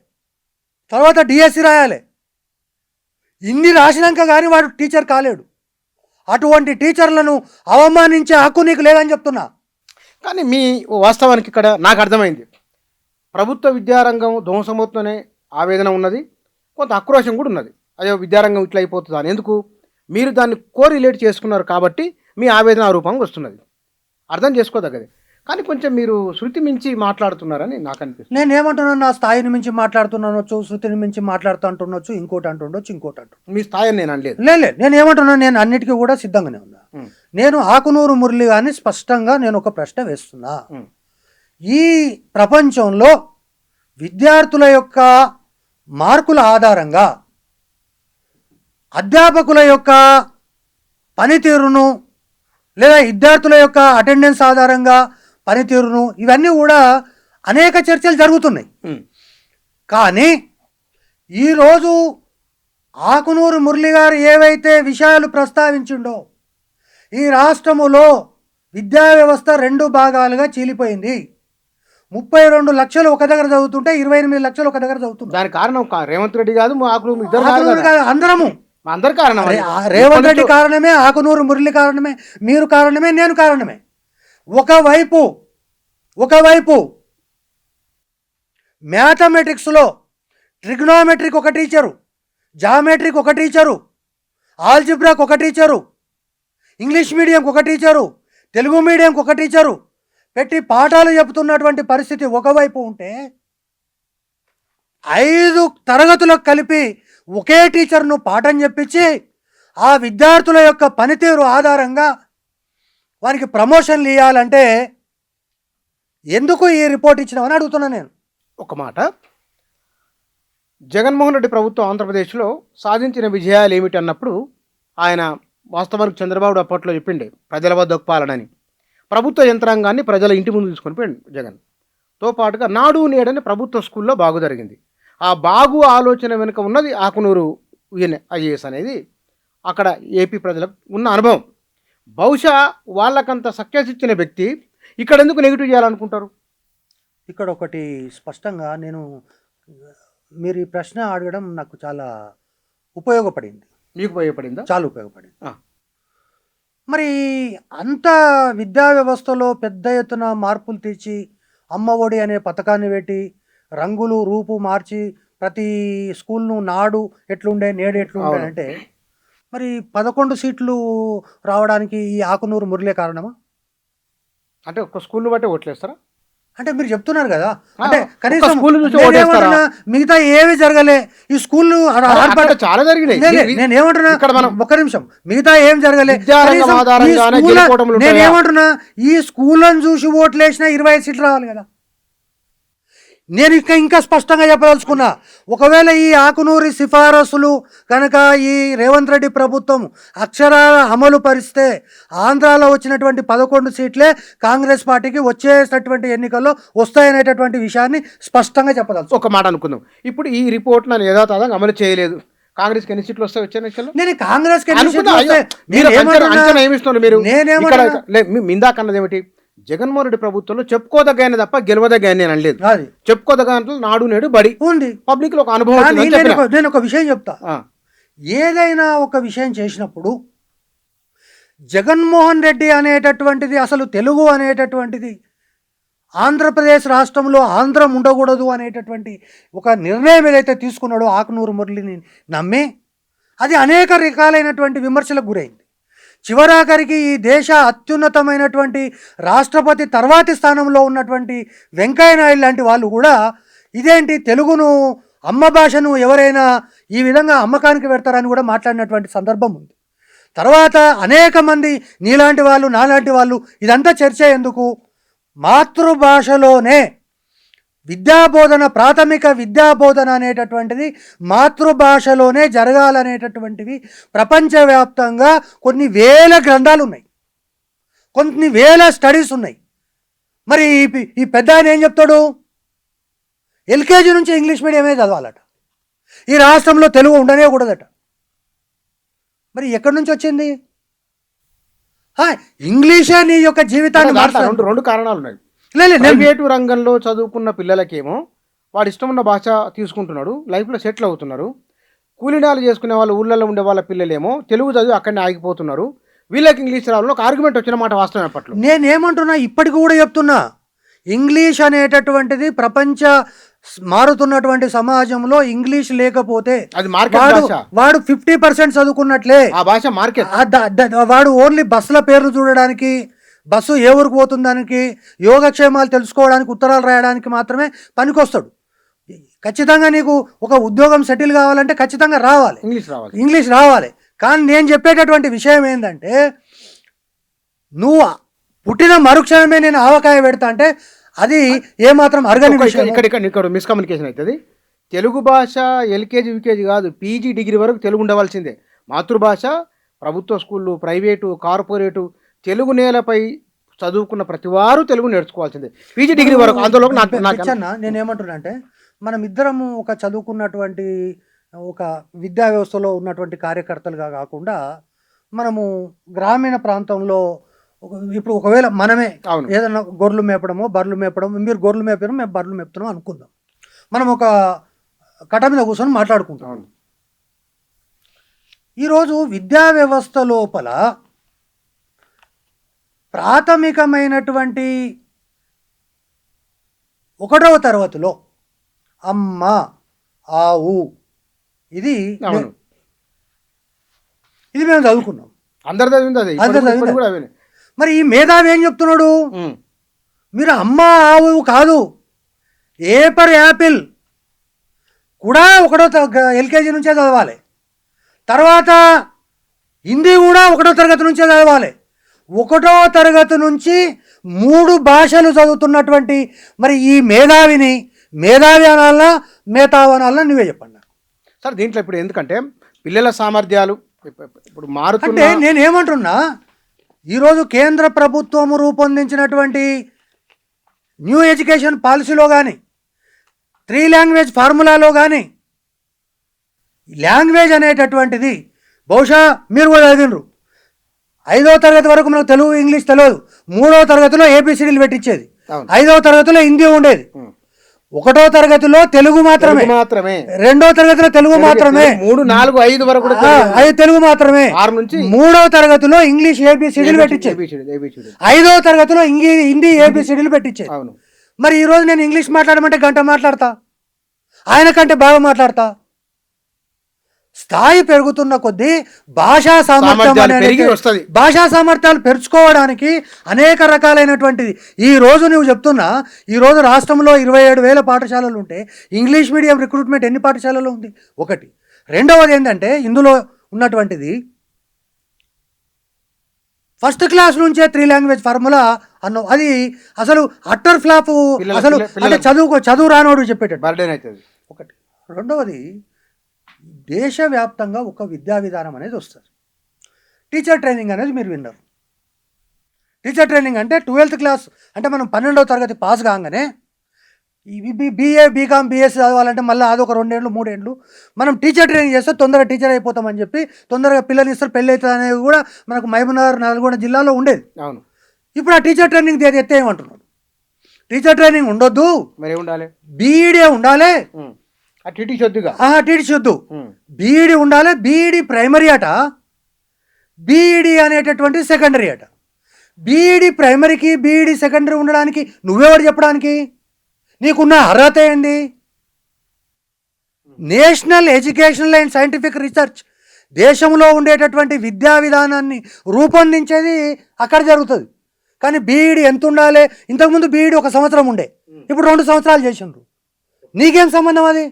తర్వాత డిఎస్సి రాయాలి. ఇన్ని రాసినాక కానీ వాడు టీచర్ కాలేడు. అటువంటి టీచర్లను అవమానించే హక్కు నీకు లేదని చెప్తున్నా. కానీ మీ వాస్తవానికి ఇక్కడ నాకు అర్థమైంది, ప్రభుత్వ విద్యారంగం ధ్వంసమవుతుందనే ఆవేదన ఉన్నది, కొంత ఆక్రోశం కూడా ఉన్నది. అయ్యో విద్యారంగం ఇట్లా అయిపోతుందా అని. ఎందుకు? మీరు దాన్ని కోరిలేట్ చేసుకున్నారు కాబట్టి మీ ఆవేదన రూపంగా వస్తున్నది. అర్థం చేసుకోదగ్గది. కానీ కొంచెం మీరు శృతి మించి మాట్లాడుతున్నారని నాకు అనిపిస్తుంది. నేనేమంటున్నాను, నా స్థాయిని మించి మాట్లాడుతున్నానొచ్చు, శృతిని మించి మాట్లాడుతూ అంటుండొచ్చు, ఇంకోటి అంటుండొచ్చు. మీ స్థాయిని నేను అనలేదు. నేను ఏమంటున్నాను, నేను అన్నిటికీ కూడా సిద్ధంగానే ఉన్నా. నేను ఆకునూరు మురళి గారిని స్పష్టంగా నేను ఒక ప్రశ్న వేస్తున్నా. ఈ ప్రపంచంలో విద్యార్థుల యొక్క మార్కుల ఆధారంగా అధ్యాపకుల యొక్క పనితీరును, లేదా విద్యార్థుల యొక్క అటెండెన్స్ ఆధారంగా పనితీరును, ఇవన్నీ కూడా అనేక చర్చలు జరుగుతున్నాయి. కానీ ఈరోజు ఆకునూరు మురళి గారు ఏవైతే విషయాలు ప్రస్తావించిండో, ఈ రాష్ట్రములో విద్యా వ్యవస్థ 2 భాగాలుగా చీలిపోయింది. 32 లక్షలు ఒక దగ్గర చదువుతుంటే 28 లక్షలు ఒక దగ్గర చదువుతుంది. దానికి కారణం రేవంత్ రెడ్డి కాదు, అందరము. అందరు కారణం. రేవంత్ రెడ్డి కారణమే, ఆకునూరు మురళి కారణమే, మీరు కారణమే, నేను కారణమే. ఒకవైపు మ్యాథమెటిక్స్లో ట్రిగ్నోమెట్రిక్ ఒక టీచరు, జామెట్రిక్ ఒక టీచరు, ఆల్జిబ్రాక్ ఒక టీచరు, ఇంగ్లీష్ మీడియంకి ఒక టీచరు, తెలుగు మీడియంకి ఒక టీచరు పెట్టి పాఠాలు చెబుతున్నటువంటి పరిస్థితి ఒకవైపు ఉంటే, 5 తరగతులకు కలిపి ఒకే టీచర్ను పాఠం చెప్పించి ఆ విద్యార్థుల యొక్క పనితీరు ఆధారంగా వారికి ప్రమోషన్లు ఇవ్వాలంటే ఎందుకు ఈ రిపోర్ట్ ఇచ్చినామని అడుగుతున్నాను నేను. ఒక మాట, జగన్మోహన్ రెడ్డి ప్రభుత్వం ఆంధ్రప్రదేశ్లో సాధించిన విజయాలు ఏమిటి అన్నప్పుడు ఆయన వాస్తవానికి చంద్రబాబు అప్పట్లో చెప్పిండే ప్రజల వద్దకు పాలనని. ప్రభుత్వ యంత్రాంగాన్ని ప్రజల ఇంటి ముందు తీసుకొని పోయింది జగన్తో పాటుగా నాడు నేడని ప్రభుత్వ స్కూల్లో బాగు జరిగింది. ఆ బాగు ఆలోచన వెనుక ఉన్నది ఆకునూరు ఐఏఎస్ అనేది అక్కడ ఏపీ ప్రజలకు ఉన్న అనుభవం. బహుశా వాళ్ళకంత సక్సెస్ ఇచ్చిన వ్యక్తి ఇక్కడ ఎందుకు నెగిటివ్ చేయాలనుకుంటారు? ఇక్కడ ఒకటి స్పష్టంగా మీరు ఈ ప్రశ్న అడగడం నాకు చాలా ఉపయోగపడింది. మీకు ఉపయోగపడిందా? చాలా ఉపయోగపడింది. మరి అంత విద్యా వ్యవస్థలో పెద్ద ఎత్తున మార్పులు తెచ్చి అమ్మ ఒడి అనే పథకాన్ని పెట్టి రంగులు రూపు మార్చి ప్రతి స్కూల్ను నాడు ఎట్లుండే నేడు ఎట్లుండే అంటే మరి 11 సీట్లు రావడానికి ఈ ఆకునూరు మురళే కారణమా? అంటే ఒక స్కూల్ బట్టి ఓట్లేస్తారా? అంటే మీరు చెప్తున్నారు కదా, అంటే కనీసం ఓటేస్తారా? మిగతా ఏవి జరగలే ఈ స్కూల్ చాలా జరిగినాయి. నేను ఏమంటున్నా, ఒక్క నిమిషం, మిగతా ఏం జరగలే. నేను నేను ఏమంటున్నా, ఈ స్కూళ్ళను చూసి ఓట్లేసిన 25 సీట్లు రావాలి కదా. నేను ఇంకా స్పష్టంగా చెప్పదలుచుకున్నా, ఒకవేళ ఈ ఆకునూరి సిఫారసులు కనుక ఈ రేవంత్ రెడ్డి ప్రభుత్వం అక్షరాల అమలు పరిస్తే ఆంధ్రాలో వచ్చినటువంటి 11 సీట్లే కాంగ్రెస్ పార్టీకి వచ్చేటటువంటి ఎన్నికల్లో వస్తాయనేటటువంటి విషయాన్ని స్పష్టంగా చెప్పదలుచు. ఒక మాట అనుకుందాం, ఇప్పుడు ఈ రిపోర్ట్ నన్ను యథాతథంగా అమలు చేయలేదు, కాంగ్రెస్కి ఎన్ని సీట్లు వస్తాయి వచ్చే ఎన్నికల్లో? నేను కాంగ్రెస్ ఇందాకన్నది ఏమిటి, జగన్మోహన్ రెడ్డి ప్రభుత్వంలో చెప్పుకోదగ్గైన తప్ప గెలవదగ్గ నేను అనలేదు. చెప్పుకోదగ్గ నాడు నేడు బడి ఉంది, పబ్లిక్ లో ఒక అనుభవం. నేను ఒక విషయం చెప్తా, ఏదైనా ఒక విషయం చేసినప్పుడు జగన్మోహన్ రెడ్డి అనేటటువంటిది, అసలు తెలుగు అనేటటువంటిది ఆంధ్రప్రదేశ్ రాష్ట్రంలో ఆంధ్రం ఉండకూడదు అనేటటువంటి ఒక నిర్ణయం ఏదైతే తీసుకున్నాడో ఆకునూరు మురళిని నమ్మి, అది అనేక రకాలైనటువంటి విమర్శలకు గురైంది. చివరాఖరికి ఈ దేశ అత్యున్నతమైనటువంటి రాష్ట్రపతి తర్వాతి స్థానంలో ఉన్నటువంటి వెంకయ్య నాయుడు లాంటి వాళ్ళు కూడా ఇదేంటి తెలుగును అమ్మ భాషను ఎవరైనా ఈ విధంగా అమ్మకానికి పెడతారని కూడా మాట్లాడినటువంటి సందర్భం ఉంది. తర్వాత అనేక మంది నీలాంటి వాళ్ళు నాలాంటి వాళ్ళు ఇదంతా చర్చ ఎందుకు, మాతృభాషలోనే విద్యాబోధన, ప్రాథమిక విద్యాబోధన అనేటటువంటిది మాతృభాషలోనే జరగాలనేటటువంటివి ప్రపంచవ్యాప్తంగా కొన్ని వేల గ్రంథాలు ఉన్నాయి, కొన్ని వేల స్టడీస్ ఉన్నాయి. మరి ఈ పెద్ద ఆయన ఏం చెప్తాడు, ఎల్కేజీ నుంచి ఇంగ్లీష్ మీడియమే చదవాలట, ఈ రాష్ట్రంలో తెలుగు ఉండనే కూడదట. మరి ఎక్కడి నుంచి వచ్చింది? ఇంగ్లీషే నీ యొక్క జీవితాన్ని రెండు కారణాలు ఉన్నాయి. ప్రైవేటు రంగంలో చదువుకున్న పిల్లలకేమో వాడు ఇష్టం ఉన్న భాష తీసుకుంటున్నాడు, లైఫ్లో సెటిల్ అవుతున్నారు. కూలీనాలు చేసుకునే వాళ్ళు ఊళ్ళలో ఉండే వాళ్ళ పిల్లలేమో తెలుగు చదివి అక్కడనే ఆగిపోతున్నారు. వీళ్ళకి ఇంగ్లీష్ రావాలని ఒక ఆర్గ్యుమెంట్ వచ్చిన మాట వాస్తవం. అప్పట్లో నేనేమంటున్నా, ఇప్పటికి కూడా చెప్తున్నా, ఇంగ్లీష్ అనేటటువంటిది ప్రపంచ మారుతున్నటువంటి సమాజంలో ఇంగ్లీష్ లేకపోతే అది మార్కెట్, వాడు 50% చదువుకున్నట్లే. ఆ భాష మార్కెట్. వాడు ఓన్లీ బస్సుల పేర్లు చూడడానికి, బస్సు ఏ ఊరికి పోతుందానికి, యోగక్షేమాలు తెలుసుకోవడానికి, ఉత్తరాలు రాయడానికి మాత్రమే పనికొస్తాడు. ఖచ్చితంగా నీకు ఒక ఉద్యోగం సెటిల్ కావాలంటే ఖచ్చితంగా రావాలి, ఇంగ్లీష్ రావాలి. కానీ నేను చెప్పేటటువంటి విషయం ఏంటంటే, నువ్వు పుట్టిన మరుక్షణమే నేను ఆవకాయ పెడతా అంటే అది ఏమాత్రం అరగని విషయం. ఇక్కడ మిస్కమ్యూనికేషన్ అవుతుంది. తెలుగు భాష ఎల్కేజీ యూకేజీ కాదు, పీజీ డిగ్రీ వరకు తెలుగు ఉండవలసిందే. మాతృభాష ప్రభుత్వ స్కూళ్ళు, ప్రైవేటు, కార్పొరేటు, తెలుగు నేలపై చదువుకున్న ప్రతి వారు తెలుగు నేర్చుకోవాల్సిందే, పీజీ డిగ్రీ వరకు. అందులో నేనేమంటున్నా అంటే, మనం ఇద్దరము ఒక చదువుకున్నటువంటి ఒక విద్యా వ్యవస్థలో ఉన్నటువంటి కార్యకర్తలుగా కాకుండా మనము గ్రామీణ ప్రాంతంలో ఇప్పుడు ఒకవేళ మనమే ఏదైనా గొర్రెలు మేపడమో బర్రెలు మేపడమో, మీరు గొర్రెలు మేపడం మేము బర్రెలు మేపుతున్నాం అనుకుందాం, మనం ఒక కట్ట మీద కూర్చొని మాట్లాడుకుంటాం. ఈరోజు విద్యా వ్యవస్థ లోపల ప్రాథమికమైనటువంటి 1వ తరగతిలో అమ్మ, ఆవు ఇది అవును. ఇది మేము చదువుకున్నాం. అందరు చదివింది అదే. అందరు ఇప్పుడు చదివింది. కూడా అవే. మరి ఈ మేధావి ఏం చెప్తున్నాడు? మీరు అమ్మ, ఆవు కాదు, ఏ పర్ యాపిల్ కూడా 1వ ఎల్కేజీ నుంచే చదవాలి. తర్వాత హిందీ కూడా 1వ తరగతి నుంచే చదవాలి. 1వ తరగతి నుంచి 3 భాషలు చదువుతున్నటువంటి మరి ఈ మేధావిని మేధావి అనాలనా, మేధావి అనాలనా నువ్వే చెప్పండి నాకు. సార్ దీంట్లో ఇప్పుడు ఎందుకంటే పిల్లల సామర్థ్యాలు ఇప్పుడు అంటే మారుతున్నా. నేనేమంటున్నా, ఈరోజు కేంద్ర ప్రభుత్వము రూపొందించినటువంటి న్యూ ఎడ్యుకేషన్ పాలసీలో కానీ 3 లాంగ్వేజ్ ఫార్ములాలో కానీ లాంగ్వేజ్ అనేటటువంటిది బహుశా మీరు కూడా చదివినరు. 5వ తరగతి వరకు మనకు తెలుగు, ఇంగ్లీష్ తెలియదు. 3వ తరగతిలో ఏబిసిడీలు పెట్టించేది. 5వ తరగతిలో హిందీ ఉండేది. 1వ తరగతిలో తెలుగు మాత్రమే. 2వ తరగతిలో తెలుగు మాత్రమే. 3, 4, 5 వరకు కూడా అది తెలుగు మాత్రమే. 6 నుంచి 3వ తరగతిలో ఇంగ్లీష్ ఏబిసిడీలు పెట్టించేది. 5వ తరగతిలో హిందీ ఏబిసిడీలు పెట్టించేది. అవును. మరి ఈరోజు నేను ఇంగ్లీష్ మాట్లాడమంటే గంట మాట్లాడతా, ఆయన కంటే బాగా మాట్లాడతా. స్థాయి పెరుగుతున్న కొద్దీ భాషా భాషా సామర్థ్యాలు పెంచుకోవడానికి అనేక రకాలైనటువంటిది. ఈ రోజు నువ్వు చెప్తున్నా, ఈరోజు రాష్ట్రంలో 27,000 పాఠశాలలు ఉంటే ఇంగ్లీష్ మీడియం రిక్రూట్మెంట్ ఎన్ని పాఠశాలలో ఉంది? ఒకటి. రెండవది ఏంటంటే ఇందులో ఉన్నటువంటిది ఫస్ట్ క్లాస్ నుంచే 3 లాంగ్వేజ్ ఫార్ములా అన్న, అది అసలు అట్టర్ ఫ్లాప్. అసలు అంటే చదువు రానోడు చెప్పేటట్టు ఒకటి. రెండవది, దేశవ్యాప్తంగా ఒక విద్యా విధానం అనేది వస్తుంది. టీచర్ ట్రైనింగ్ అనేది మీరు విన్నారు. టీచర్ ట్రైనింగ్ అంటే 12th క్లాస్ అంటే మనం 12వ తరగతి పాస్ కాగానే బీఏ, బీకామ్, బీఎస్సీ చదవాలంటే మళ్ళీ అదొక 2 ఏళ్ళు 3 ఏళ్ళు మనం టీచర్ ట్రైనింగ్ చేస్తే తొందరగా టీచర్ అయిపోతామని చెప్పి తొందరగా పిల్లలు ఇస్తారు, పెళ్ళి అవుతుంది అనేది కూడా మనకు మహబూబ్నగర్, నల్గొండ జిల్లాలో ఉండేది. అవును. ఇప్పుడు ఆ టీచర్ ట్రైనింగ్ ఎత్తే ఏమంటున్నాడు? టీచర్ ట్రైనింగ్ ఉండొద్దు, మరి ఉండాలి, బీఈడీ ఉండాలి. టీటీ వద్దు, బీఈడీ ఉండాలి. బీఈడీ ప్రైమరీ అట, బీఈడీ అనేటటువంటి సెకండరీ అట. బీఈడీ ప్రైమరీకి బీఈడీ సెకండరీ ఉండడానికి నువ్వెవరు చెప్పడానికి? నీకున్న అర్హత ఏంది? National educational and scientific research దేశంలో ఉండేటటువంటి విద్యా విధానాన్ని రూపొందించేది అక్కడ జరుగుతుంది. కానీ బీఈడీ ఎంత ఉండాలి? ఇంతకుముందు బీఈడీ 1 సంవత్సరం ఉండే, ఇప్పుడు 2 సంవత్సరాలు చేసిండ్రు. నీకేం సంబంధం అది?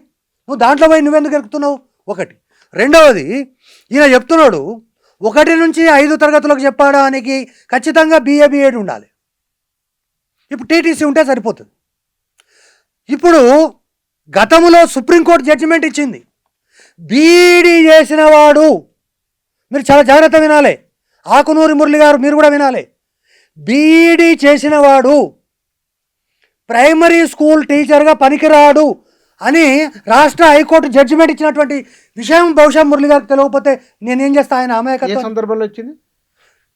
నువ్వు దాంట్లో పోయి నువ్వెందుకు ఎక్కుతున్నావు? ఒకటి. రెండవది, ఈయన చెప్తున్నాడు 1 నుంచి 5 తరగతులకు చెప్పడానికి ఖచ్చితంగా బీఏ, బీఎడ్ ఉండాలి. ఇప్పుడు టీటీసీ ఉంటే సరిపోతుంది. ఇప్పుడు గతంలో సుప్రీంకోర్టు జడ్జిమెంట్ ఇచ్చింది, బీఈడీ చేసిన వాడు, మీరు చాలా జాగ్రత్త వినాలి, ఆకునూరి మురళి గారు మీరు కూడా వినాలి, బీఈడీ చేసిన వాడు ప్రైమరీ స్కూల్ టీచర్గా పనికిరాడు అని రాష్ట్ర హైకోర్టు జడ్జిమెంట్ ఇచ్చినటువంటి విషయం బహుశా మురళి గారికి తెలియకపోతే నేనేం చేస్తా? ఆయన అమాయకత్వం సందర్భంలో వచ్చింది.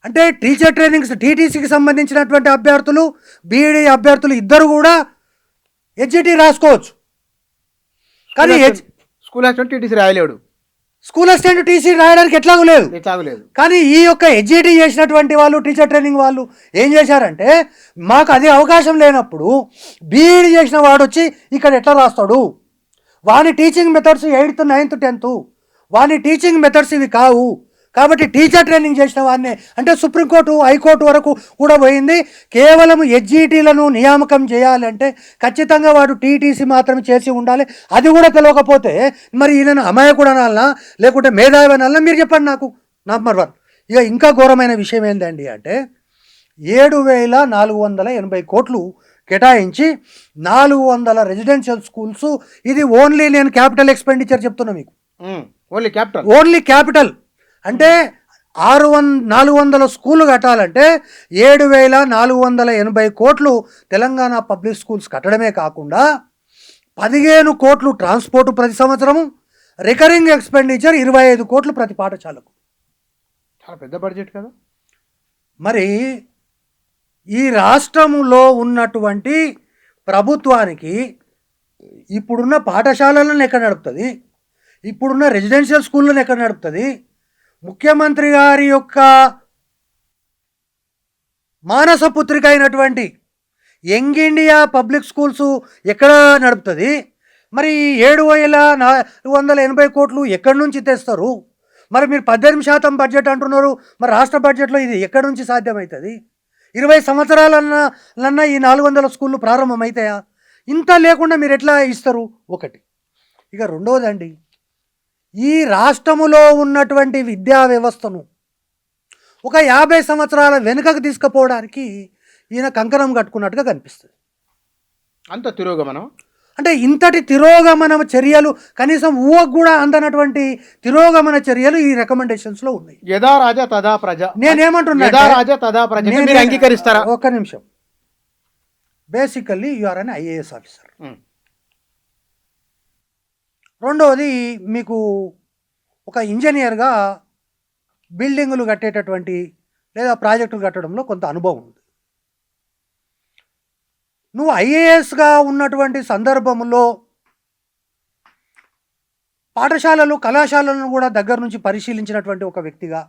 అంటే టీచర్ ట్రైనింగ్స్ టీటీసీకి సంబంధించినటువంటి అభ్యర్థులు, బీఈడీ అభ్యర్థులు ఇద్దరు కూడా హెచ్జిటి రాసుకోవచ్చు. కానీ స్కూల్ అసిస్టెంట్ టీటీసీ రాయలేడు. స్కూల్ అసిస్టెంట్ టీసీ రాయడానికి ఎట్లాగూ లేదు. కానీ ఈ యొక్క హెచ్జిటి చేసినటువంటి వాళ్ళు, టీచర్ ట్రైనింగ్ వాళ్ళు ఏం చేశారంటే, మాకు అది అవకాశం లేనప్పుడు బీఈడీ చేసిన వాడు వచ్చి ఇక్కడ ఎట్లా రాస్తాడు? వాని teaching methods 8th, 9th, 10th వాని టీచింగ్ మెథడ్స్ ఇవి కావు. కాబట్టి టీచర్ ట్రైనింగ్ చేసిన వాడినే, అంటే సుప్రీంకోర్టు, హైకోర్టు వరకు కూడా పోయింది. కేవలం హెచ్జిటీలను నియామకం చేయాలంటే ఖచ్చితంగా వాడు టీటీసీ మాత్రమే చేసి ఉండాలి. అది కూడా తెలియకపోతే మరి ఈయనను అమాయకుడు అనాలనా లేకుంటే మేధావి అనాలనా? మీరు చెప్పండి నాకు. నంబర్ 1. ఇక ఇంకా ఘోరమైన విషయం ఏంటండి అంటే 7,480 కోట్లు కేటాయించి 400 రెసిడెన్షియల్ స్కూల్స్. ఇది ఓన్లీ నేను క్యాపిటల్ ఎక్స్పెండిచర్ చెప్తున్నా మీకు. ఓన్లీ క్యాపిటల్ అంటే 400 స్కూళ్ళు కట్టాలంటే 7,480 కోట్లు తెలంగాణ పబ్లిక్ స్కూల్స్ కట్టడమే కాకుండా 15 కోట్లు ట్రాన్స్పోర్ట్ ప్రతి సంవత్సరము, రికరింగ్ ఎక్స్పెండిచర్ 25 కోట్లు ప్రతి పాఠశాలకు. చాలా పెద్ద బడ్జెట్ కదా. మరి ఈ రాష్ట్రంలో ఉన్నటువంటి ప్రభుత్వానికి ఇప్పుడున్న పాఠశాలలను ఎక్కడ నడుపుతుంది? ఇప్పుడున్న రెసిడెన్షియల్ స్కూళ్ళను ఎక్కడ నడుపుతుంది? ముఖ్యమంత్రి గారి యొక్క మానస పుత్రిక అయినటువంటి యంగ్ ఇండియా పబ్లిక్ స్కూల్స్ ఎక్కడ నడుపుతుంది? మరి 7,480 కోట్లు ఎక్కడి నుంచి తెస్తారు? మరి మీరు 18% బడ్జెట్ అంటున్నారు, మరి రాష్ట్ర బడ్జెట్లో ఇది ఎక్కడి నుంచి సాధ్యమవుతుంది? 20 సంవత్సరాలన్నా ఈ 400 స్కూళ్ళు ప్రారంభమవుతాయా? ఇంత లేకుండా మీరు ఎట్లా ఇస్తారు? ఒకటి. ఇక రెండవదండి, ఈ రాష్ట్రములో ఉన్నటువంటి విద్యా వ్యవస్థను ఒక 50 సంవత్సరాల వెనుకకు తీసుకుపోవడానికి ఈయన కంకణం కట్టుకున్నట్టుగా కనిపిస్తుంది. అంత తిరోగమనం. అంటే ఇంతటి తిరోగమన చర్యలు, కనీసం ఊహకు కూడా అందనటువంటి తిరోగమన చర్యలు ఈ రికమెండేషన్స్లో ఉన్నాయి. యథా రాజా తదా ప్రజ. నేనేమంటున్నా, యథా రాజా తదా ప్రజ మీరు అంగీకరిస్తారా? ఒక్క నిమిషం. Basically you are an IAS officer. రెండవది, మీకు ఒక ఇంజనీర్గా బిల్డింగులు కట్టేటటువంటి లేదా ప్రాజెక్టులు కట్టడంలో కొంత అనుభవం ఉంది. నువ్వు ఐఏఎస్గా ఉన్నటువంటి సందర్భంలో పాఠశాలలు కళాశాలలను కూడా దగ్గర నుంచి పరిశీలించినటువంటి ఒక వ్యక్తిగా,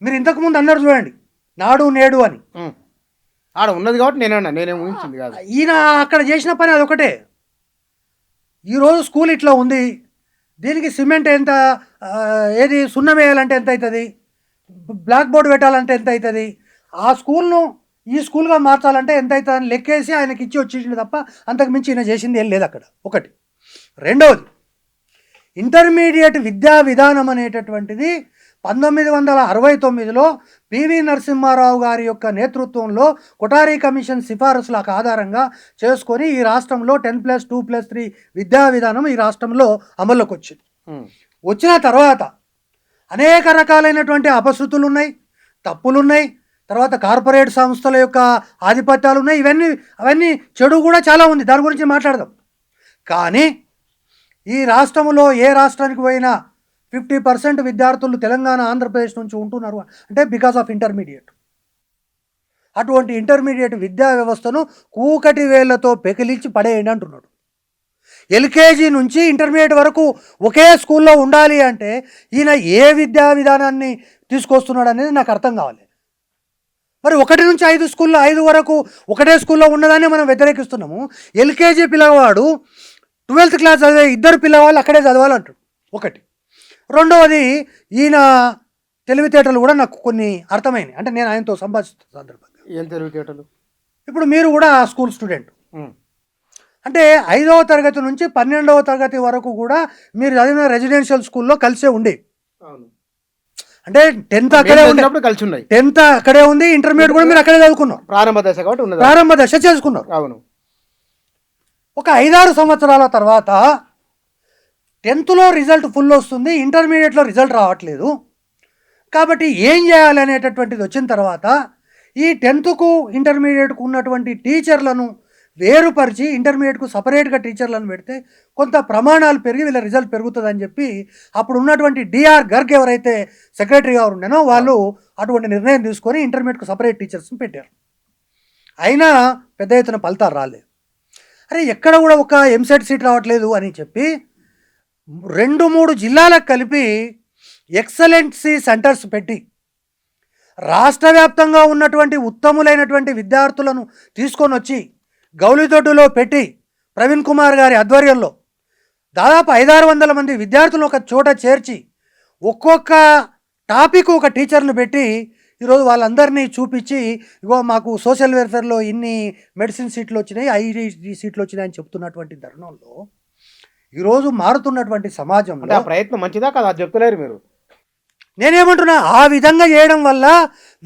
మీరు ఇంతకుముందు అన్నారు చూడండి, నాడు నేడు అని. ఆడ ఉన్నది కాబట్టి నేనేం ఊహించింది కాదు. ఈయన అక్కడ చేసిన పని అదొకటే. ఈరోజు స్కూల్ ఇట్లా ఉంది, దీనికి సిమెంట్ ఎంత, ఏది సున్నం వేయాలంటే ఎంత అవుతుంది, బ్లాక్ బోర్డు పెట్టాలంటే ఎంత అవుతుంది, ఆ స్కూల్ను ఈ స్కూల్గా మార్చాలంటే ఎంత అవుతుందని లెక్కేసి ఆయనకి ఇచ్చి వచ్చేసింది తప్ప అంతకు మించి ఈయన చేసింది ఏం లేదు అక్కడ. ఒకటి. రెండవది, ఇంటర్మీడియట్ విద్యా విధానం అనేటటువంటిది 1969లో పివి నరసింహారావు గారి యొక్క నేతృత్వంలో కొఠారి కమిషన్ సిఫారసులకు ఆధారంగా చేసుకొని ఈ రాష్ట్రంలో 10+2+3 విద్యా విధానం ఈ రాష్ట్రంలో అమల్లోకి వచ్చింది. వచ్చిన తర్వాత అనేక రకాలైనటువంటి అపశృతులు ఉన్నాయి, తప్పులున్నాయి, తర్వాత కార్పొరేట్ సంస్థల యొక్క ఆధిపత్యాలు ఉన్నాయి, అవన్నీ చెడు కూడా చాలా ఉంది, దాని గురించి మాట్లాడదాం. కానీ ఈ రాష్ట్రంలో ఏ రాష్ట్రానికి పోయినా 50% విద్యార్థులు తెలంగాణ ఆంధ్రప్రదేశ్ నుంచి ఉంటున్నారు అంటే బికాస్ ఆఫ్ ఇంటర్మీడియట్. అటువంటి ఇంటర్మీడియట్ విద్యా వ్యవస్థను కూకటి వేళ్లతో పెకిలించి పడేయండి అంటున్నాడు. ఎల్కేజీ నుంచి ఇంటర్మీడియట్ వరకు ఒకే స్కూల్లో ఉండాలి అంటే ఈయన ఏ విద్యా విధానాన్ని తీసుకొస్తున్నాడు అనేది నాకు అర్థం కావాలి. మరి 1 నుంచి 5 స్కూల్లో 5 వరకు ఒకటే స్కూల్లో ఉన్నదాన్ని మనం వ్యతిరేకిస్తున్నాము. ఎల్కేజీ పిల్లవాడు 12th క్లాస్ చదివే 2 పిల్లవాళ్ళు అక్కడే చదవాలంటాడు. ఒకటి. రెండవది, ఈయన తెలివితేటలు కూడా నాకు కొన్ని అర్థమైనవి. అంటే నేను ఆయనతో సంభాషిస్తున్న సందర్భంగా. ఏం తెలివితేటలు? ఇప్పుడు మీరు కూడా స్కూల్ స్టూడెంట్, అంటే 5వ తరగతి నుంచి 12వ తరగతి వరకు కూడా మీరు చదివిన రెసిడెన్షియల్ స్కూల్లో కలిసే ఉండి, అంటే 10th అక్కడే ఉంది, 10th అక్కడే ఉంది, ఇంటర్మీడియట్ కూడా మీరు అక్కడే చదువుకున్నారు, ప్రారంభ దశ కాబట్టి ఉన్నది, ప్రారంభ దశ చేసుకున్నారు. అవును. ఒక 5-6 సంవత్సరాల తర్వాత 10thలో రిజల్ట్ ఫుల్ వస్తుంది, ఇంటర్మీడియట్లో రిజల్ట్ రావట్లేదు. కాబట్టి ఏం చేయాలి అనేటటువంటిది వచ్చిన తర్వాత ఈ 10thకు ఇంటర్మీడియట్కు ఉన్నటువంటి టీచర్లను వేరుపరిచి ఇంటర్మీడియట్కు సపరేట్గా టీచర్లను పెడితే కొంత ప్రమాణాలు పెరిగి వీళ్ళ రిజల్ట్ పెరుగుతుందని చెప్పి అప్పుడు ఉన్నటువంటి డిఆర్ గర్గ్ ఎవరైతే సెక్రటరీగా ఉండేనో వాళ్ళు అటువంటి నిర్ణయం తీసుకొని ఇంటర్మీడియట్కు సపరేట్ టీచర్స్ని పెట్టారు. అయినా పెద్ద ఎత్తున ఫలితాలు రాలేదు. అరే ఎక్కడ కూడా ఒక ఎంసెట్ సీట్ రావట్లేదు అని చెప్పి 2-3 జిల్లాలకు కలిపి ఎక్సలెన్సీ సెంటర్స్ పెట్టి రాష్ట్ర వ్యాప్తంగా ఉన్నటువంటి ఉత్తములైనటువంటి విద్యార్థులను తీసుకొని వచ్చి గౌలిదొడ్డులో పెట్టి ప్రవీణ్ కుమార్ గారి ఆధ్వర్యంలో దాదాపు 500-600 మంది విద్యార్థులను ఒక చోట చేర్చి ఒక్కొక్క టాపిక్ ఒక టీచర్ను పెట్టి ఈరోజు వాళ్ళందరినీ చూపించి ఇగో మాకు సోషల్ వెల్ఫేర్లో ఇన్ని మెడిసిన్ సీట్లు వచ్చినాయి, ఐడి సీట్లు వచ్చినాయి అని చెప్తున్నటువంటి తరుణంలో ఈరోజు మారుతున్నటువంటి సమాజంలో ప్రయత్నం మంచిదా కదా చెప్తలేరు మీరు. నేనేమంటున్నా, ఆ విధంగా చేయడం వల్ల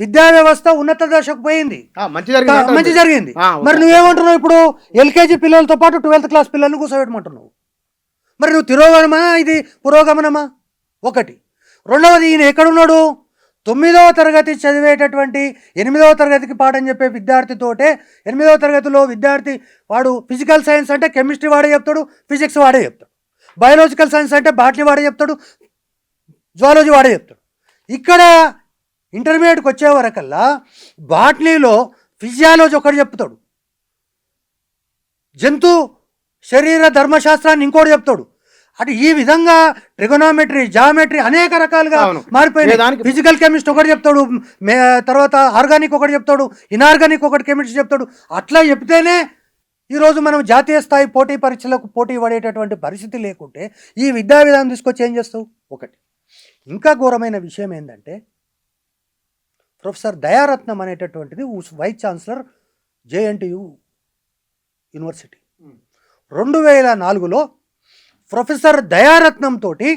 విద్యా వ్యవస్థ ఉన్నత దశకు పోయింది, మంచి జరిగింది. మరి నువ్వేమంటున్నావు, ఇప్పుడు ఎల్కేజీ పిల్లలతో పాటు 12th క్లాస్ పిల్లల్ని కూర్చోబెట్టమంటున్నావు. మరి నువ్వు తిరోగమనమా ఇది పురోగమనమా? ఒకటి. రెండవది, ఈయన ఎక్కడున్నాడు? 9వ తరగతి చదివేటటువంటి 8వ తరగతికి పాఠం చెప్పే విద్యార్థితోటే 8వ తరగతిలో విద్యార్థి వాడు ఫిజికల్ సైన్స్ అంటే కెమిస్ట్రీ వాడే చెప్తాడు, ఫిజిక్స్ వాడే చెప్తాడు, బయాలజికల్ సైన్స్ అంటే బాటనీ వాడే చెప్తాడు, జువాలజీ వాడే చెప్తాడు. ఇక్కడ ఇంటర్మీడియట్కి వచ్చే వరకల్లా బాటనీలో ఫిజియాలజీ ఒకటి చెప్తాడు, జంతు శరీర ధర్మశాస్త్రాన్ని ఇంకోటి చెప్తాడు, అంటే ఈ విధంగా ట్రిగోనామెట్రీ, జామెట్రీ అనేక రకాలుగా అవును. మారిపోయినాయి. దానికి ఫిజికల్ కెమిస్ట్ ఒకటి చెప్తాడు, తర్వాత ఆర్గానిక్ ఒకటి చెప్తాడు, ఇనార్గానిక్ ఒకటి కెమిస్ట్ చెప్తాడు. అట్లా చెప్తేనే ఈరోజు మనం జాతీయ స్థాయి పోటీ పరీక్షలకు పోటీ పడేటటువంటి పరిస్థితి లేకుంటే ఈ విద్యా విధానం తీసుకొచ్చి ఏం చేస్తావు? ఒకటి. ఇంకా ఘోరమైన విషయం ఏంటంటే ప్రొఫెసర్ దయారత్నం అనేటటువంటిది వైస్ ఛాన్సలర్ జేఎన్టీయు యూనివర్సిటీ. 2004లో ప్రొఫెసర్ దయారత్నం తోటి